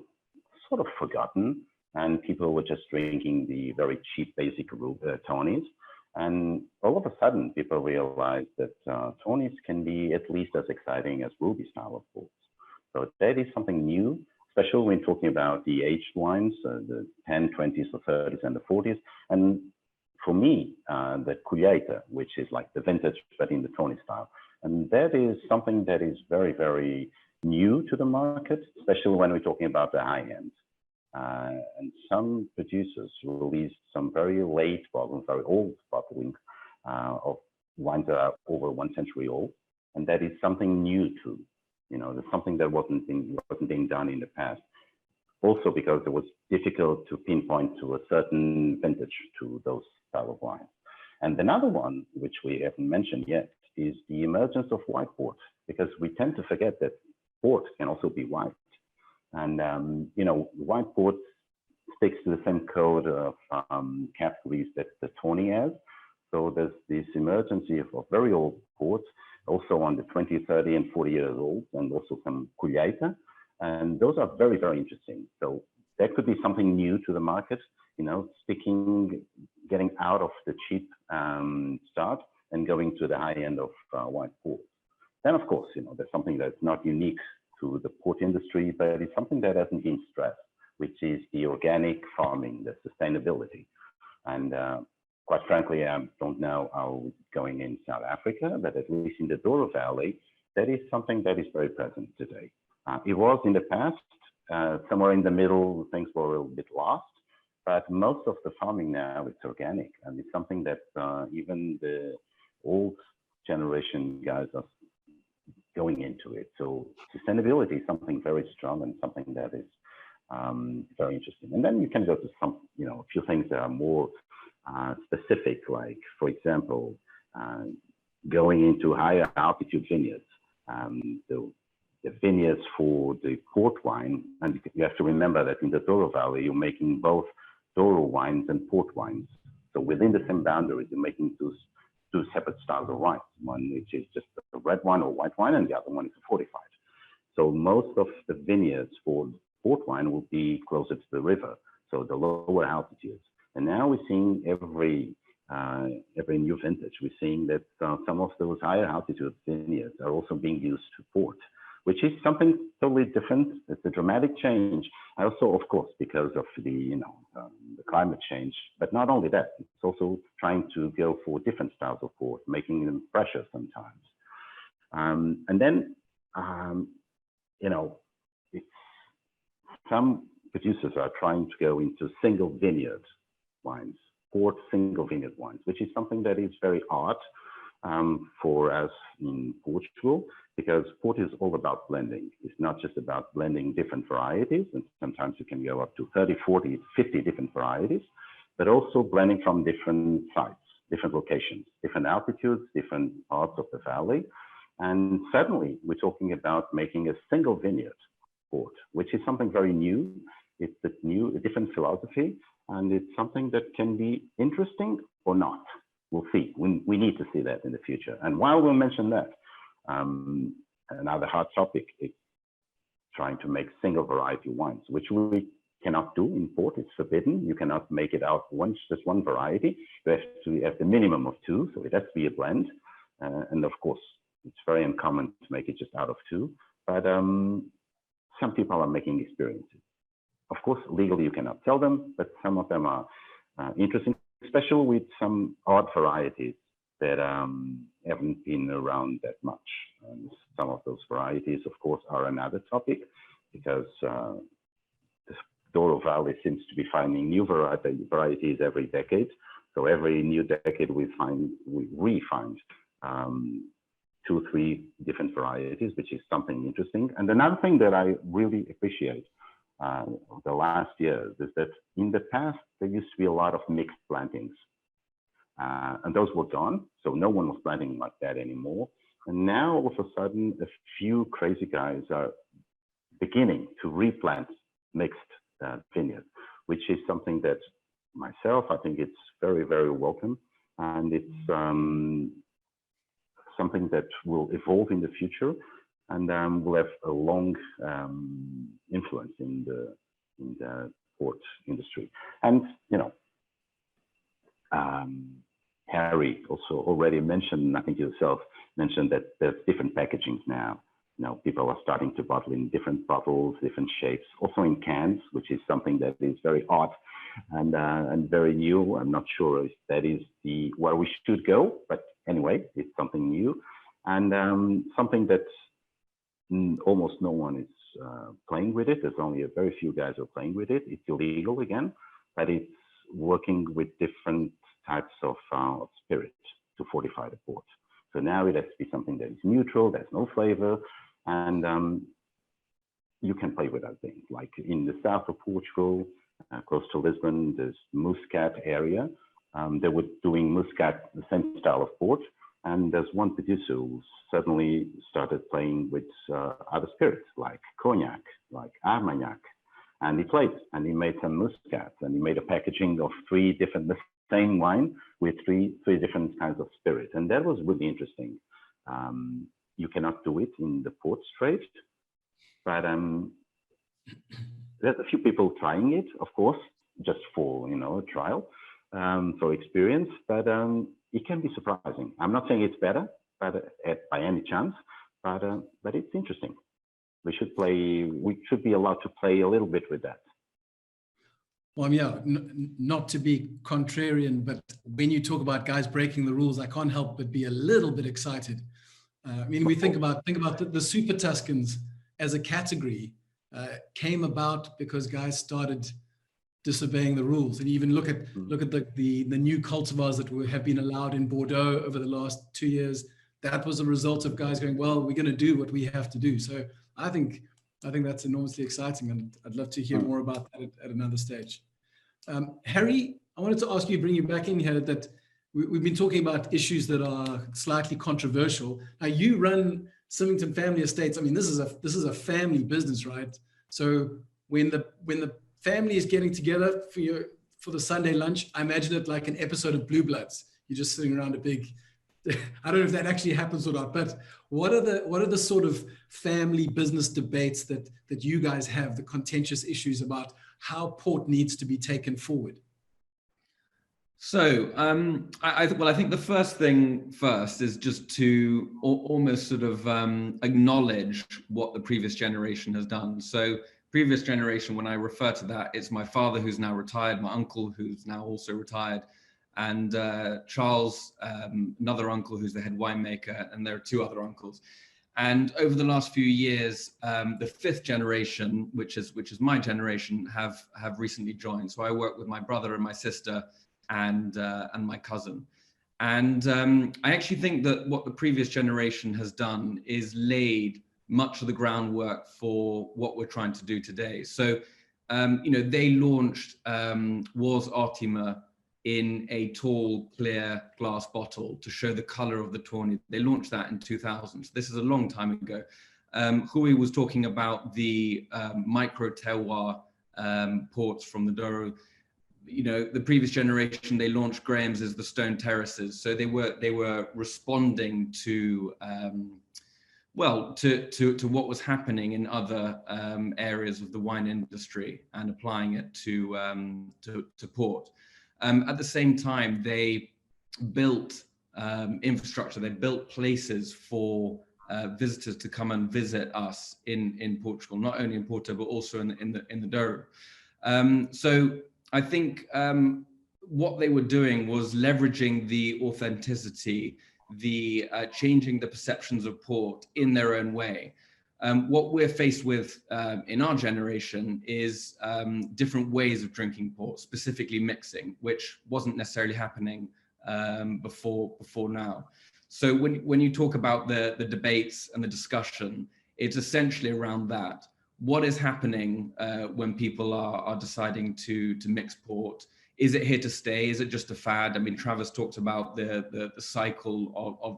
sort of forgotten, and people were just drinking the very cheap basic Tawnies. And all of a sudden, people realized that Tawnies can be at least as exciting as Ruby style of ports. So that is something new, especially when talking about the aged wines, the 10, 20s, the 30s, and the 40s. And for me, the Colheita, which is like the vintage, but in the Tawny style. And that is something that is very, very new to the market, especially when we're talking about the high end. And some producers released some very late bottling, very old bottling of wines that are over 1 century old. And that is something new too. There's something that wasn't being done in the past. Also because it was difficult to pinpoint to a certain vintage to those style of wines. And another one, which we haven't mentioned yet, is the emergence of white port, because we tend to forget that port can also be white. And, white port sticks to the same code of categories that the Tawny has. So there's this emergence of very old ports, also on the 20, 30, and 40 years old, and also some Colheita. And those are very, very interesting. So that could be something new to the market, getting out of the cheap start and going to the high end of white port. Then, of course, there's something that's not unique to the port industry, but it's something that hasn't been stressed, which is the organic farming, the sustainability. And quite frankly, I don't know how it's going in South Africa, but at least in the Douro Valley, that is something that is very present today. It was in the past, somewhere in the middle, things were a little bit lost, but most of the farming now is organic, and it's something that even the old generation guys are going into it. So sustainability is something very strong and something that is very interesting. And then you can go to some, a few things that are more specific, like, for example, going into higher altitude vineyards. The vineyards for the port wine, and you have to remember that in the Douro Valley, you're making both Douro wines and port wines. So within the same boundaries, you're making two separate styles of wine. One which is just a red wine or white wine, and the other one is a fortified. So most of the vineyards for port wine will be closer to the river, so the lower altitudes. And now we're seeing every new vintage, we're seeing that some of those higher altitude vineyards are also being used to port, which is something totally different. It's a dramatic change. Also, of course, because of the climate change, but not only that, it's also trying to go for different styles of port, making them fresher sometimes. And then, some producers are trying to go into single vineyard wines, port single vineyard wines, which is something that is very odd for us in Portugal, because port is all about blending. It's not just about blending different varieties, and sometimes you can go up to 30, 40, 50 different varieties, but also blending from different sites, different locations, different altitudes, different parts of the valley. And suddenly we're talking about making a single vineyard port, which is something very new. It's a different philosophy, and it's something that can be interesting or not. We'll see. We need to see that in the future. And while we mention that, another hot topic is trying to make single variety wines, which we cannot do in port. It's forbidden. You cannot make it out just one variety. You have to have the minimum of two, so it has to be a blend. And of course, it's very uncommon to make it just out of two. But some people are making experiences. Of course, legally you cannot tell them, but some of them are interesting, especially with some odd varieties that haven't been around that much. Some of those varieties, of course, are another topic, because the Douro Valley seems to be finding new varieties every decade. So every new decade we re-find 2 or 3 different varieties, which is something interesting. And another thing that I really appreciate the last years is that in the past, there used to be a lot of mixed plantings. And those were gone, so no one was planting like that anymore. And now all of a sudden, a few crazy guys are beginning to replant mixed vineyards, which is something that myself, I think it's very, very welcome. And it's something that will evolve in the future, and will have a long influence in the port industry. And Harry also already mentioned, I think yourself mentioned, that there's different packagings now. People are starting to bottle in different bottles, different shapes, also in cans, which is something that is very odd and very new. I'm not sure if that is where we should go, but anyway, it's something new, and something that almost no one is playing with it. There's only a very few guys who are playing with it. It's illegal again, but it's working with different types of spirit to fortify the port. So now it has to be something that is neutral, there's no flavor, and you can play with that thing. Like in the south of Portugal, close to Lisbon, there's Muscat area. They were doing Muscat, the same style of port, and there's one producer who suddenly started playing with other spirits like cognac, like Armagnac, and he played, and he made some Muscat, and he made a packaging of 3 different, the same wine with three different kinds of spirit, and that was really interesting. You cannot do it in the port trade, but there's a few people trying it, of course, just for a trial, for experience, but it can be surprising. I'm not saying it's better, but by any chance, but it's interesting. We should be allowed to play a little bit with that. Well, yeah, not to be contrarian, but when you talk about guys breaking the rules, I can't help but be a little bit excited. I mean, we think about the Super Tuscans as a category came about because guys started disobeying the rules. And even look at the new cultivars that have been allowed in Bordeaux over the last 2 years. That was a result of guys going, well, we're going to do what we have to do. So I think that's enormously exciting, and I'd love to hear more about that at another stage. Harry, I wanted to ask you, bring you back in here, that we've been talking about issues that are slightly controversial. Now, you run Symington Family Estates. I mean, this is a family business, right? So when the family is getting together for the Sunday lunch, I imagine it like an episode of Blue Bloods. You're just sitting around a big, I don't know if that actually happens or not, but what are the sort of family business debates that you guys have, the contentious issues about how port needs to be taken forward? So I think the first thing first is just to almost sort of acknowledge what the previous generation has done. So previous generation, when I refer to that, it's my father who's now retired, my uncle who's now also retired, and Charles, another uncle who's the head winemaker, and there are two other uncles. And over the last few years, the fifth generation, which is my generation, have recently joined. So I work with my brother and my sister and my cousin. And I actually think that what the previous generation has done is laid much of the groundwork for what we're trying to do today. So, they launched Wars Artima in a tall, clear glass bottle to show the color of the tawny. They launched that in 2000. So this is a long time ago. Rui was talking about the micro terroir ports from the Douro. The previous generation, they launched Graham's as the stone terraces. So they were responding to what was happening in other areas of the wine industry and applying it to port. At the same time, they built infrastructure. They built places for visitors to come and visit us in Portugal, not only in Porto but also in the Douro. So I think what they were doing was leveraging the authenticity, the changing the perceptions of port in their own way. What we're faced with in our generation is different ways of drinking port, specifically mixing, which wasn't necessarily happening before now. So when you talk about the debates and the discussion, it's essentially around that. What is happening when people are deciding to mix port? Is it here to stay? Is it just a fad? I mean, Travis talked about the cycle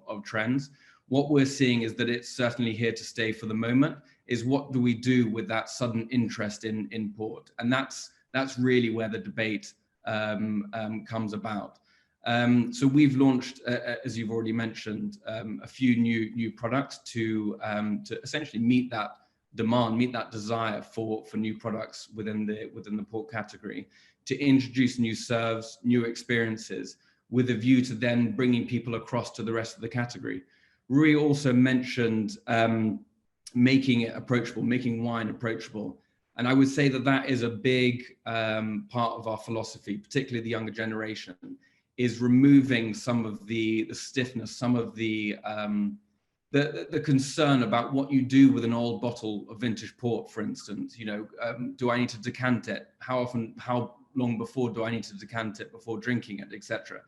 of trends. What we're seeing is that it's certainly here to stay for the moment. Is what do we do with that sudden interest in port? And that's really where the debate comes about. So we've launched, as you've already mentioned, a few new products to essentially meet that demand, meet that desire for new products within the port category, to introduce new serves, new experiences, with a view to then bringing people across to the rest of the category. Rui also mentioned making it approachable, making wine approachable. And I would say that is a big part of our philosophy, particularly the younger generation, is removing some of the stiffness, some of the concern about what you do with an old bottle of vintage port, for instance. Do I need to decant it? How long before do I need to decant it before drinking it, etc.?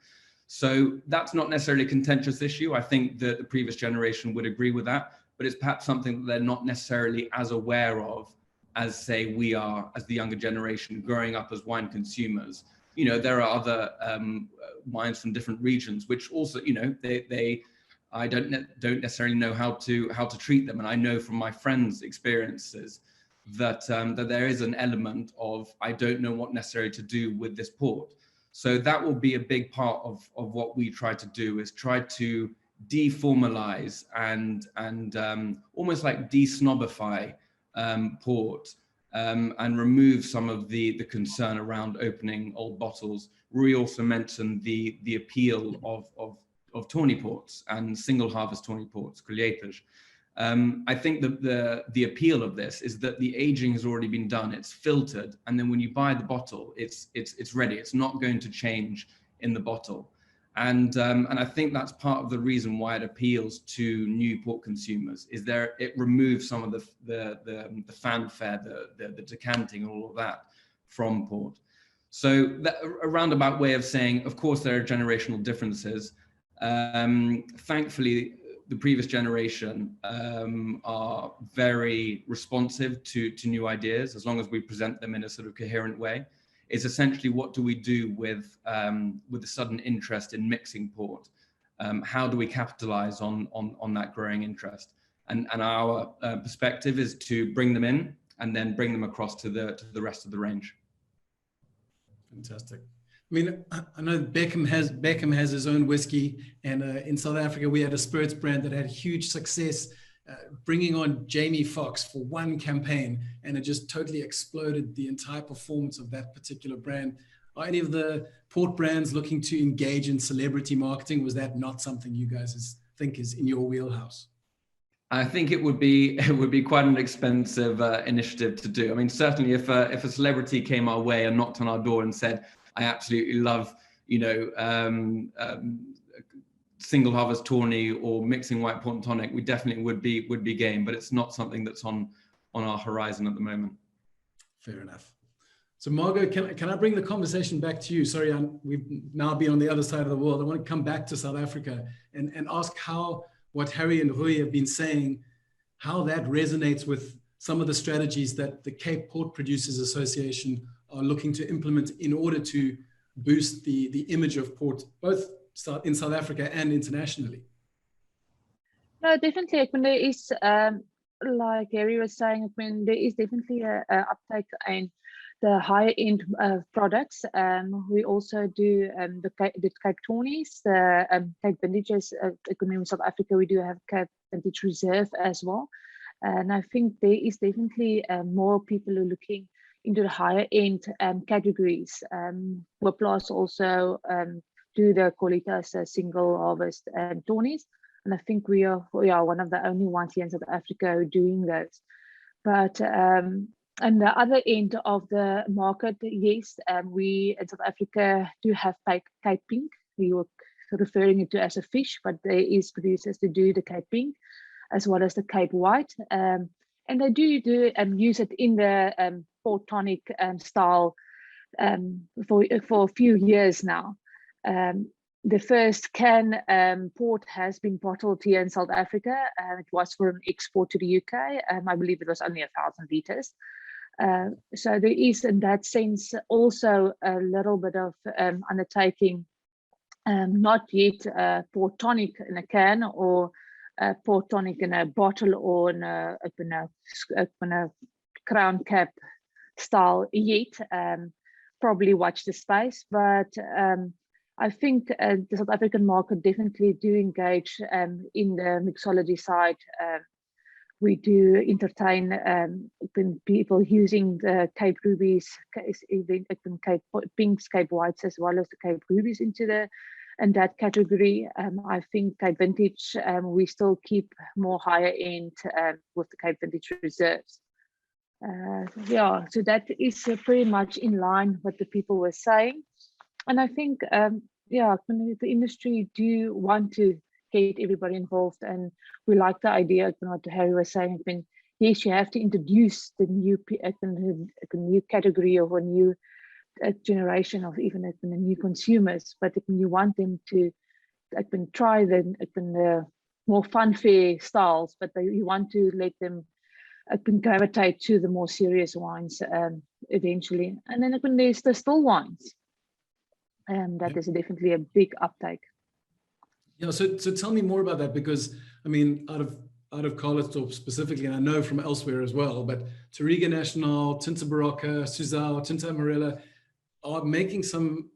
So that's not necessarily a contentious issue. I think that the previous generation would agree with that, but it's perhaps something that they're not necessarily as aware of as, say, we are as the younger generation growing up as wine consumers. There are other wines from different regions, which also, I don't necessarily know how to treat them. And I know from my friends' experiences that there is an element of, I don't know what necessarily to do with this port. So that will be a big part of what we try to do, is try to deformalize and almost like de-snobify port, and remove some of the concern around opening old bottles. Rui also mentioned the appeal of tawny ports and single harvest tawny ports, colheitas. I think that the appeal of this is that the aging has already been done, it's filtered, and then when you buy the bottle, it's ready. It's not going to change in the bottle. And I think that's part of the reason why it appeals to new port consumers, is it removes some of the fanfare, the decanting and all of that from port. So that a roundabout way of saying, of course, there are generational differences. Thankfully, the previous generation are very responsive to new ideas, as long as we present them in a sort of coherent way. It's essentially, what do we do with the sudden interest in mixing port? How do we capitalize on that growing interest? And our perspective is to bring them in and then bring them across to the rest of the range. Fantastic. I mean, I know Beckham has his own whiskey, and in South Africa we had a spirits brand that had huge success, bringing on Jamie Foxx for one campaign, and it just totally exploded the entire performance of that particular brand. Are any of the port brands looking to engage in celebrity marketing? Was that not something you guys think is in your wheelhouse? I think it would be quite an expensive initiative to do. I mean, certainly if a celebrity came our way and knocked on our door and said, "I absolutely love, single harvest tawny or mixing white port and tonic," we definitely would be game. But it's not something that's on our horizon at the moment. Fair enough. So Margaux, can I bring the conversation back to you? Sorry, we've now been on the other side of the world. I want to come back to South Africa and ask how what Harry and Rui have been saying, how that resonates with some of the strategies that the Cape Port Producers Association are looking to implement in order to boost the image of port, both in South Africa and internationally. No, definitely. I mean, there is, like Harry was saying, I mean, there is definitely a uptake in the higher end products. We also do the Cape Tawnies, the Cape Vintages. In South Africa, we do have Cape Vintage Reserve as well. And I think there is definitely more people who are looking into the higher end categories. Plus also do the Qualitas single harvest tawnies. And I think we are one of the only ones here in South Africa who are doing those. But on the other end of the market, yes, we in South Africa do have Cape Pink. We were referring it to as a fish, but there is producers to do the Cape Pink as well as the Cape White. And they do use it in the port tonic style for a few years now. The first can port has been bottled here in South Africa. It was for an export to the UK. I believe it was only 1,000 litres. So there is, in that sense, also a little bit of undertaking, not yet port tonic in a can or port tonic in a bottle or in a crown cap style yet. Probably watch the space, but I think the South African market definitely do engage in the mixology side. We do entertain people using the Cape Rubies, Cape Pinks, Cape Whites, as well as the Cape Rubies in that category. I think Cape Vintage, we still keep more higher end with the Cape Vintage Reserves. So that is pretty much in line with what the people were saying. And I think, the industry do want to get everybody involved, and we like the idea, what Harry was saying. I mean, yes, you have to introduce the new category or a new generation of even the new consumers, but you want them to try the more funfair styles, but you want to let them gravitate to the more serious wines eventually. And then there's the still wines. That is definitely a big uptake. Yeah, so tell me more about that, because I mean, out of Calitzdorp specifically, and I know from elsewhere as well, but Touriga National, Tinta Barocca, Suzal, Tinta Amarella are making some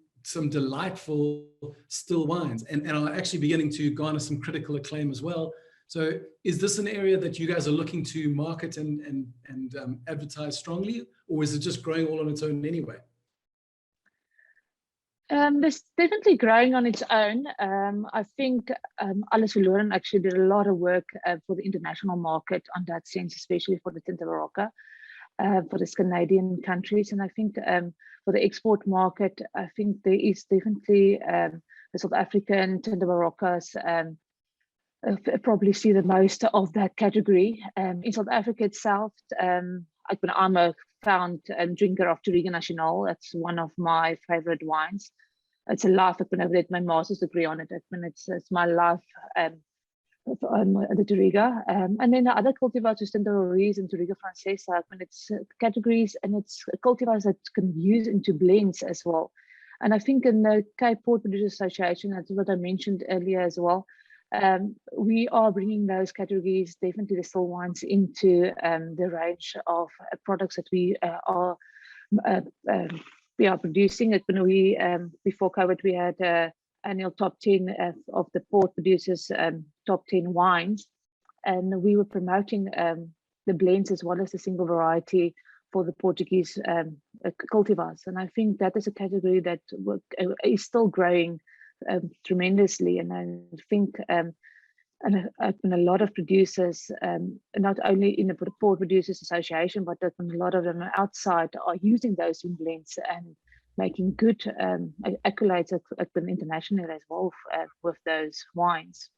delightful still wines, and are actually beginning to garner some critical acclaim as well. So is this an area that you guys are looking to market and advertise strongly, or is it just growing all on its own anyway? It's definitely growing on its own. I think Alles Verloren actually did a lot of work for the international market on that sense, especially for the Tinta Barocca, for the Canadian countries. And I think for the export market, I think there is definitely the South African Tinta Baroccas probably see the most of that category. In South Africa itself, I'm a fond drinker of Touriga National. That's one of my favorite wines. It's a life. I've did my master's degree on it. It's my life, the Touriga. And then the other cultivars, Tinta Roriz and Touriga Francesa, it's categories and it's cultivars that can use into blends as well. And I think in the Cape Port Producers Association, that's what I mentioned earlier as well, we are bringing those categories, definitely the still wines, into the range of products that we are we are producing it. When we before COVID, we had annual top 10 of the port producers top 10 wines, and we were promoting the blends as well as the single variety for the Portuguese cultivars. And I think that is a category that is still growing tremendously. And I think and a lot of producers, not only in the Port Producers Association, but a lot of them outside are using those in blends and making good accolades internationally as well with those wines.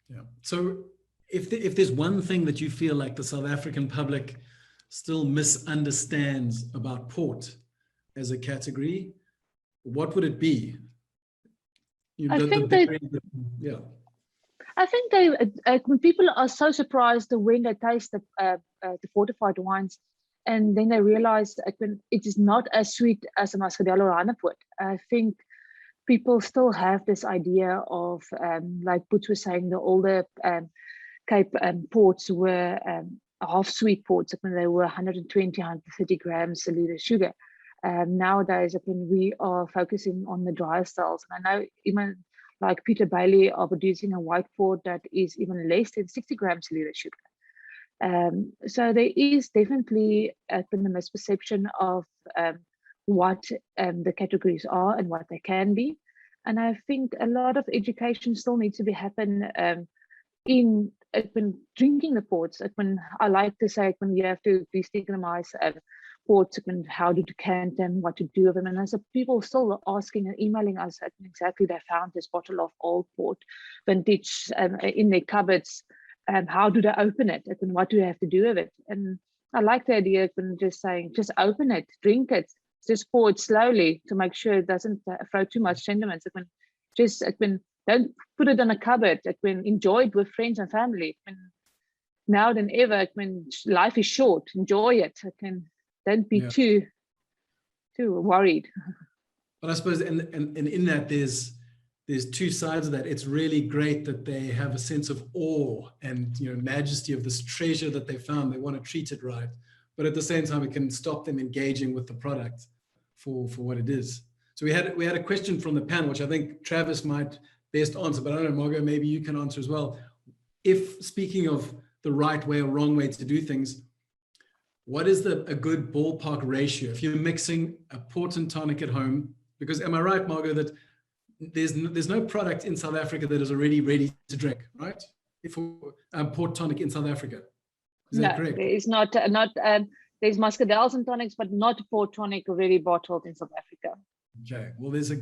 Yeah. So if there's one thing that you feel like the South African public still misunderstands about port as a category, what would it be? I think when people are so surprised when they taste the fortified wines, and then they realize when it is not as sweet as a Muscadel or Hanepoort. I think people still have this idea of, like Boots was saying, the older Cape ports were half sweet ports when they were 120, 130 grams a liter sugar. Nowadays, when we are focusing on the drier styles, and I know even like Peter Bailey are producing a white port that is even less than 60 grams a liter sugar. So there is definitely been a misperception of what the categories are and what they can be. And I think a lot of education still needs to be happen in when drinking the ports. When I like to say when you have to destigmatize ports, when how to decant them, what to do with them. And as people still asking and emailing us exactly they found this bottle of old port vintage in their cupboards. How do they open it? And what do you have to do with it? And I like the idea of just saying, just open it, drink it, just pour it slowly to make sure it doesn't throw too much sentiments. Don't put it in a cupboard. Enjoy it with friends and family. Now than ever, life is short, enjoy it. Don't be too worried. But I suppose, and in that there's two sides of that. It's really great that they have a sense of awe and majesty of this treasure that they found. They want to treat it right, but at the same time, it can stop them engaging with the product for what it is. So we had a question from the panel, which I think Travis might best answer, but I don't know, Margaux, maybe you can answer as well. If speaking of the right way or wrong way to do things, what is a good ballpark ratio if you're mixing a port and tonic at home? Because am I right, Margaux, that there's no product in South Africa that is already ready to drink, right? If port tonic in South Africa, is that correct? There is not. There's Muscadels and tonics, but not port tonic already bottled in South Africa. Okay, well, there's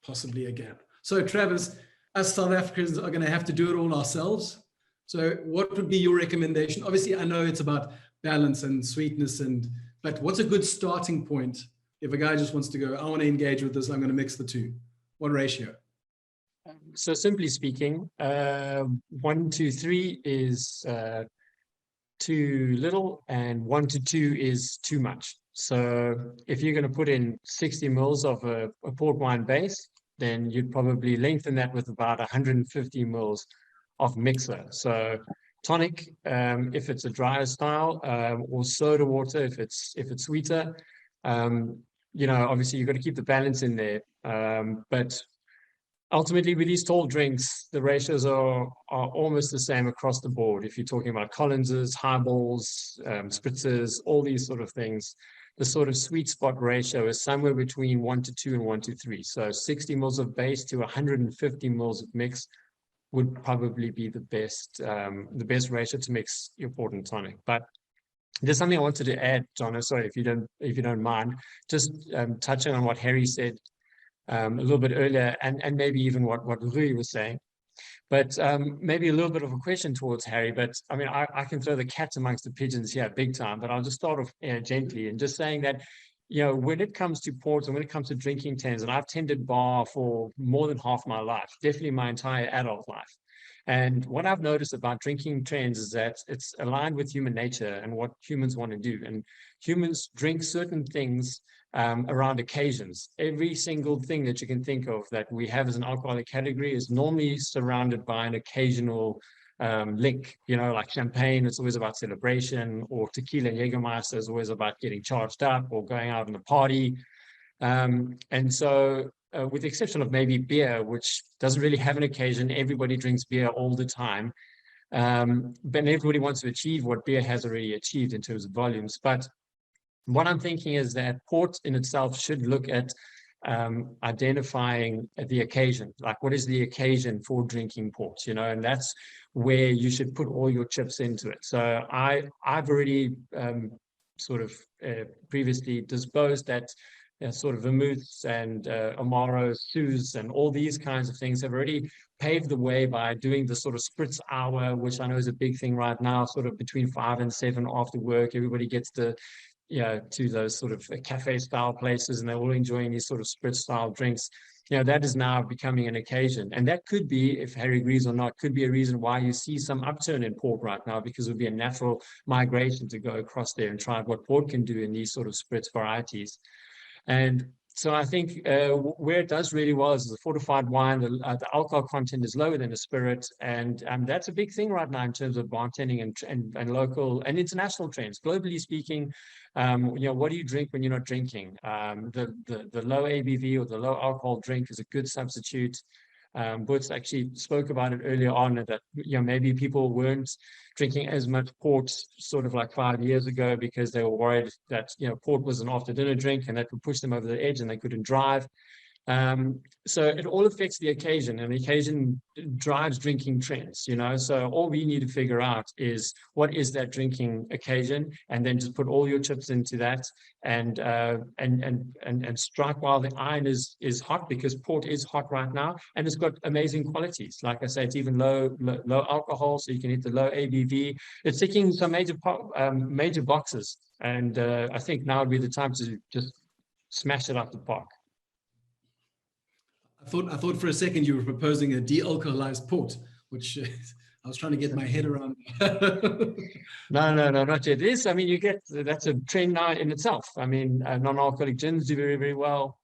possibly a gap. So, Travis, us South Africans are going to have to do it all ourselves. So, what would be your recommendation? Obviously, I know it's about balance and sweetness, but what's a good starting point if a guy just wants to go, I want to engage with this, I'm going to mix the two? What ratio? So simply speaking, 1 to 3 is too little, and 1 to 2 is too much. So if you're going to put in 60 mils of a port wine base, then you'd probably lengthen that with about 150 mils of mixer. So tonic, if it's a drier style, or soda water if it's sweeter. Obviously you've got to keep the balance in there. But ultimately with these tall drinks, the ratios are almost the same across the board. If you're talking about Collins's, highballs, spritzers, all these sort of things, the sort of sweet spot ratio is somewhere between 1 to 2 and 1 to 3. So 60 mils of base to 150 mils of mix would probably be the best ratio to mix your port and tonic. But there's something I wanted to add, Jono, sorry, if you don't mind, just touching on what Harry said a little bit earlier, and maybe even what Rui was saying. But maybe a little bit of a question towards Harry, but I mean, I can throw the cat amongst the pigeons here big time, but I'll just start off gently and just saying that, when it comes to ports and when it comes to drinking tens, and I've tended bar for more than half my life, definitely my entire adult life. And what I've noticed about drinking trends is that it's aligned with human nature and what humans want to do. And humans drink certain things around occasions. Every single thing that you can think of that we have as an alcoholic category is normally surrounded by an occasional link, you know, like champagne, it's always about celebration, or tequila and Jägermeister is always about getting charged up or going out on a party. And so with the exception of maybe beer, which doesn't really have an occasion, everybody drinks beer all the time. But everybody wants to achieve what beer has already achieved in terms of volumes. But what I'm thinking is that port in itself should look at identifying the occasion, like what is the occasion for drinking port, you know, and that's where you should put all your chips into it. So I've already sort of previously disposed that sort of vermouths and Amaros, Suze, and all these kinds of things have already paved the way by doing the sort of spritz hour, which I know is a big thing right now, sort of between 5 and 7 after work. Everybody gets to, you know, to those sort of cafe style places, and they're all enjoying these sort of spritz style drinks. You know, that is now becoming an occasion. And that could be, if Harry agrees or not, could be a reason why you see some upturn in port right now, because it would be a natural migration to go across there and try what port can do in these sort of spritz varieties. And so I think where it does really well is the fortified wine. The alcohol content is lower than a spirit, and that's a big thing right now in terms of bartending and local and international trends. Globally speaking, you know, what do you drink when you're not drinking? The low ABV or the low alcohol drink is a good substitute. Boets actually spoke about it earlier on, that, you know, maybe people weren't drinking as much port sort of like 5 years ago because they were worried that, you know, port was an after dinner drink and that would push them over the edge and they couldn't drive. So it all affects the occasion, and the occasion drives drinking trends, you know. So all we need to figure out is what is that drinking occasion, and then just put all your chips into that, and strike while the iron is hot, because port is hot right now, and it's got amazing qualities. Like I say, it's even low alcohol, so you can hit the low ABV. It's ticking some major boxes, and I think now would be the time to just smash it out the park. I thought for a second you were proposing a de-alcoholized port, which I was trying to get my head around. No, not yet. It is, I mean, that's a trend now in itself. I mean, non-alcoholic gins do very, very well.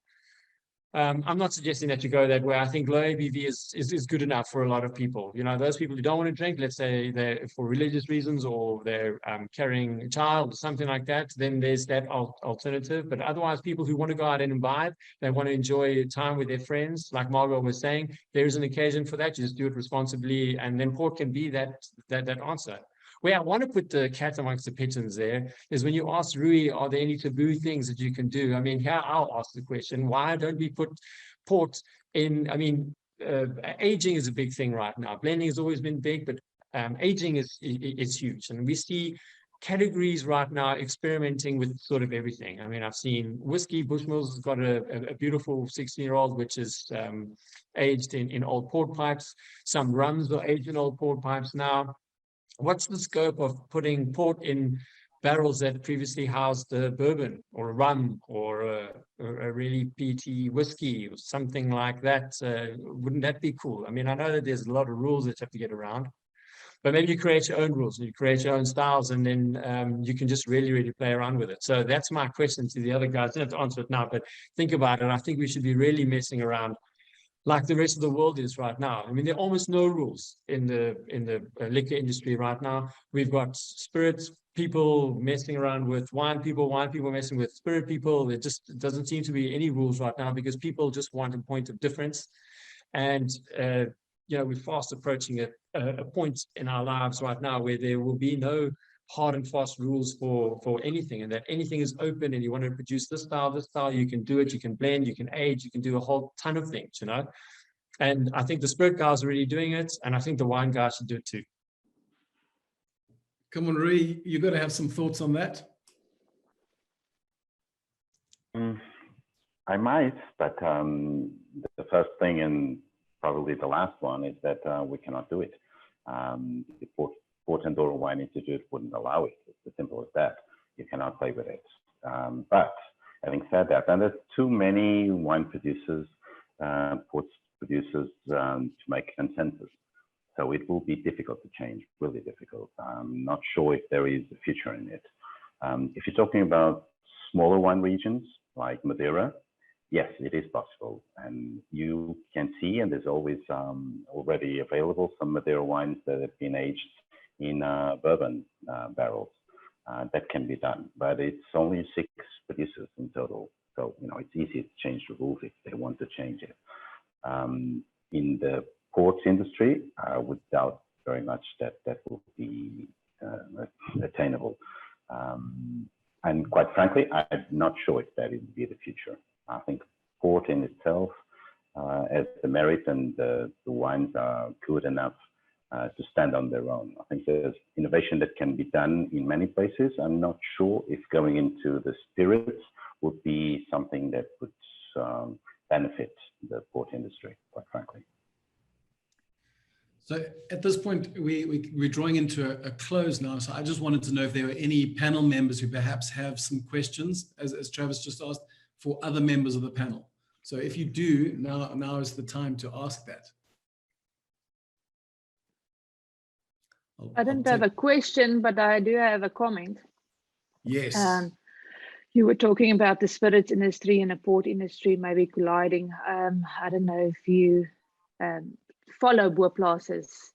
I'm not suggesting that you go that way. I think low ABV is good enough for a lot of people. You know, those people who don't want to drink, let's say they're for religious reasons, or they're carrying a child or something like that, then there's that alternative. But otherwise, people who want to go out and imbibe, they want to enjoy time with their friends, like Margaux was saying, there is an occasion for that. You just do it responsibly, and then port can be that answer. Where I want to put the cat amongst the pigeons there is when you ask Rui, are there any taboo things that you can do? I mean, here I'll ask the question, why don't we put port in? I mean, aging is a big thing right now. Blending has always been big, but aging is huge. And we see categories right now experimenting with sort of everything. I mean, I've seen whiskey. Bushmills has got a beautiful 16-year-old, which is aged in old port pipes. Some rums are aged in old port pipes now. What's the scope of putting port in barrels that previously housed a bourbon or a rum or a really peaty whiskey or something like that? Wouldn't that be cool? I mean, I know that there's a lot of rules that you have to get around, but maybe you create your own rules, you create your own styles, and then you can just really, really play around with it. So that's my question to the other guys. I don't have to answer it now, but think about it. I think we should be really messing around like the rest of the world is right now. I mean, there are almost no rules in the liquor industry right now. We've got spirits people messing around with wine people messing with spirit people. It just doesn't seem to be any rules right now, because people just want a point of difference. And you know, we're fast approaching a point in our lives right now where there will be no hard and fast rules for anything, and that anything is open, and you want to produce this style, you can do it, you can blend, you can age, you can do a whole ton of things, you know. And I think the spirit guys are already doing it, and I think the wine guys should do it too. Come on, Rui, you got to have some thoughts on that. I might, but the first thing and probably the last one is that we cannot do it. The Port and Douro Wine Institute wouldn't allow it. It's as simple as that. You cannot play with it. But having said that, and there's too many wine producers, port producers to make consensus. So it will be difficult to change, really difficult. I'm not sure if there is a future in it. If you're talking about smaller wine regions like Madeira, yes, it is possible. And you can see, and there's always already available some of their wines that have been aged in bourbon barrels. That can be done, but it's only 6 producers in total. So, it's easy to change the rules if they want to change it. In the ports industry, I would doubt very much that that will be attainable. And quite frankly, I'm not sure if that will be the future. I think port in itself has the merit, and the wines are good enough to stand on their own. I think there's innovation that can be done in many places. I'm not sure if going into the spirits would be something that would benefit the port industry, quite frankly. So at this point, we're drawing into a close now. So I just wanted to know if there were any panel members who perhaps have some questions, as Travis just asked, for other members of the panel. So if you do, now is the time to ask that. I don't have a question, but I do have a comment. Yes. You were talking about the spirits industry and the port industry maybe colliding. I don't know if you follow Boets's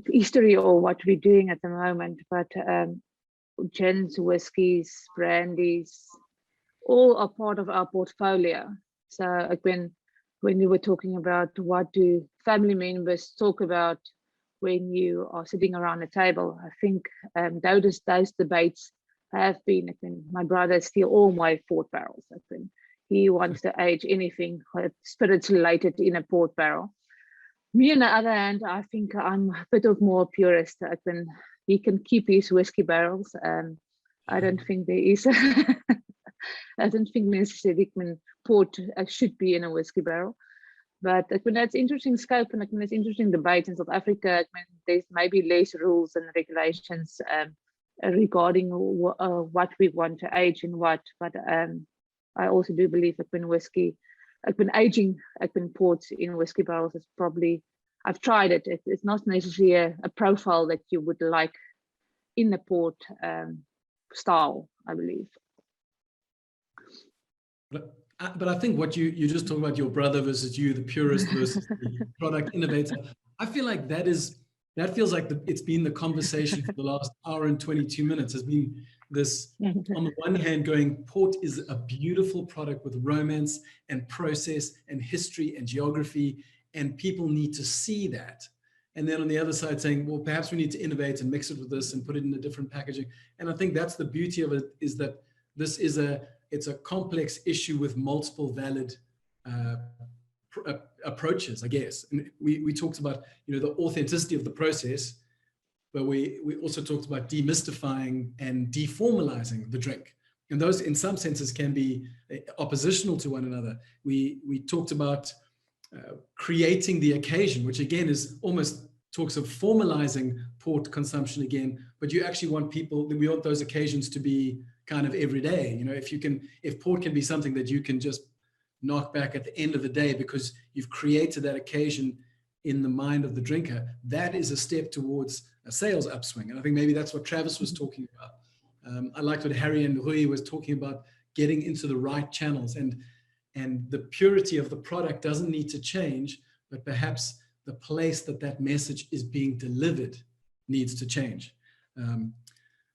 history or what we're doing at the moment, but gins, whiskies, brandies, all are part of our portfolio. So when you were talking about what do family members talk about when you are sitting around a table, I think those debates have been, my brother steals all my port barrels. He wants to age anything spirits related in a port barrel. Me, on the other hand, I think I'm a bit of more purist. He can keep his whiskey barrels. I don't think there is. I don't think necessarily port should be in a whiskey barrel. But that's interesting scope, and it's interesting debate in South Africa. There's maybe less rules and regulations regarding what we want to age and what. But I also do believe whiskey, aging ports in whiskey barrels is probably, I've tried it. It's not necessarily a profile that you would like in the port style, I believe. But I think what you just talked about, your brother versus you, the purist versus the product innovator, I feel like that feels like it's been the conversation for the last hour and 22 minutes. Has been this, on the one hand, going, port is a beautiful product with romance and process and history and geography, and people need to see that. And then on the other side saying, well, perhaps we need to innovate and mix it with this and put it in a different packaging. And I think that's the beauty of it, is that this is it's a complex issue with multiple valid approaches, I guess. And we talked about, the authenticity of the process, but we also talked about demystifying and deformalizing the drink. And those, in some senses, can be oppositional to one another. We talked about creating the occasion, which again is almost talks of formalizing port consumption again, but you actually want we want those occasions to be kind of every day. If port can be something that you can just knock back at the end of the day because you've created that occasion in the mind of the drinker, that is a step towards a sales upswing. And I think maybe that's what Travis was talking about. I liked what Harry and Rui was talking about, getting into the right channels, and the purity of the product doesn't need to change, but perhaps the place that message is being delivered needs to change.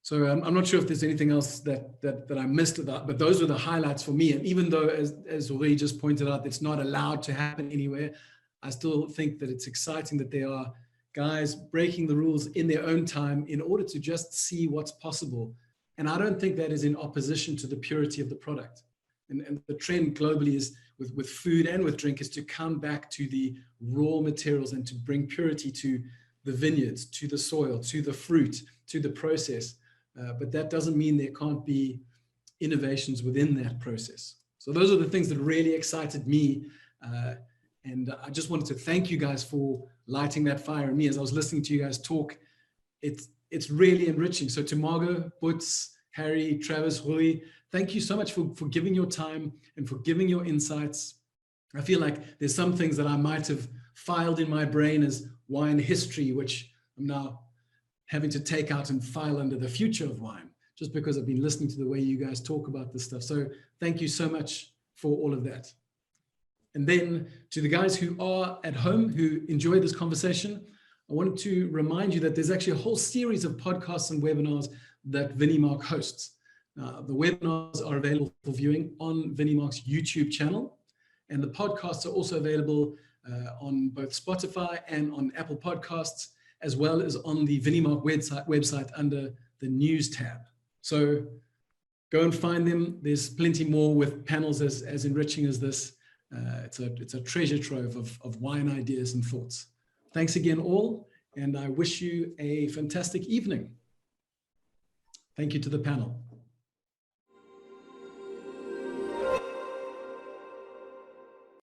So I'm not sure if there's anything else that I missed about, but those were the highlights for me. And even though, as Rui just pointed out, it's not allowed to happen anywhere, I still think that it's exciting that there are guys breaking the rules in their own time in order to just see what's possible. And I don't think that is in opposition to the purity of the product. And the trend globally is with food and with drink is to come back to the raw materials and to bring purity to the vineyards, to the soil, to the fruit, to the process. But that doesn't mean there can't be innovations within that process. So those are the things that really excited me. And I just wanted to thank you guys for lighting that fire in me as I was listening to you guys talk. It's really enriching. So to Margaux, Boets, Harry, Travis, Rui, thank you so much for giving your time and for giving your insights. I feel like there's some things that I might have filed in my brain as wine history, which I'm now having to take out and file under the future of wine, just because I've been listening to the way you guys talk about this stuff. So thank you so much for all of that. And then to the guys who are at home, who enjoy this conversation, I wanted to remind you that there's actually a whole series of podcasts and webinars that Vinimark hosts. The webinars are available for viewing on Vinimark's YouTube channel, and the podcasts are also available on both Spotify and on Apple Podcasts, as well as on the Vinimark website under the News tab. So go and find them. There's plenty more with panels as enriching as this. It's a treasure trove of wine ideas and thoughts. Thanks again all, and I wish you a fantastic evening. Thank you to the panel.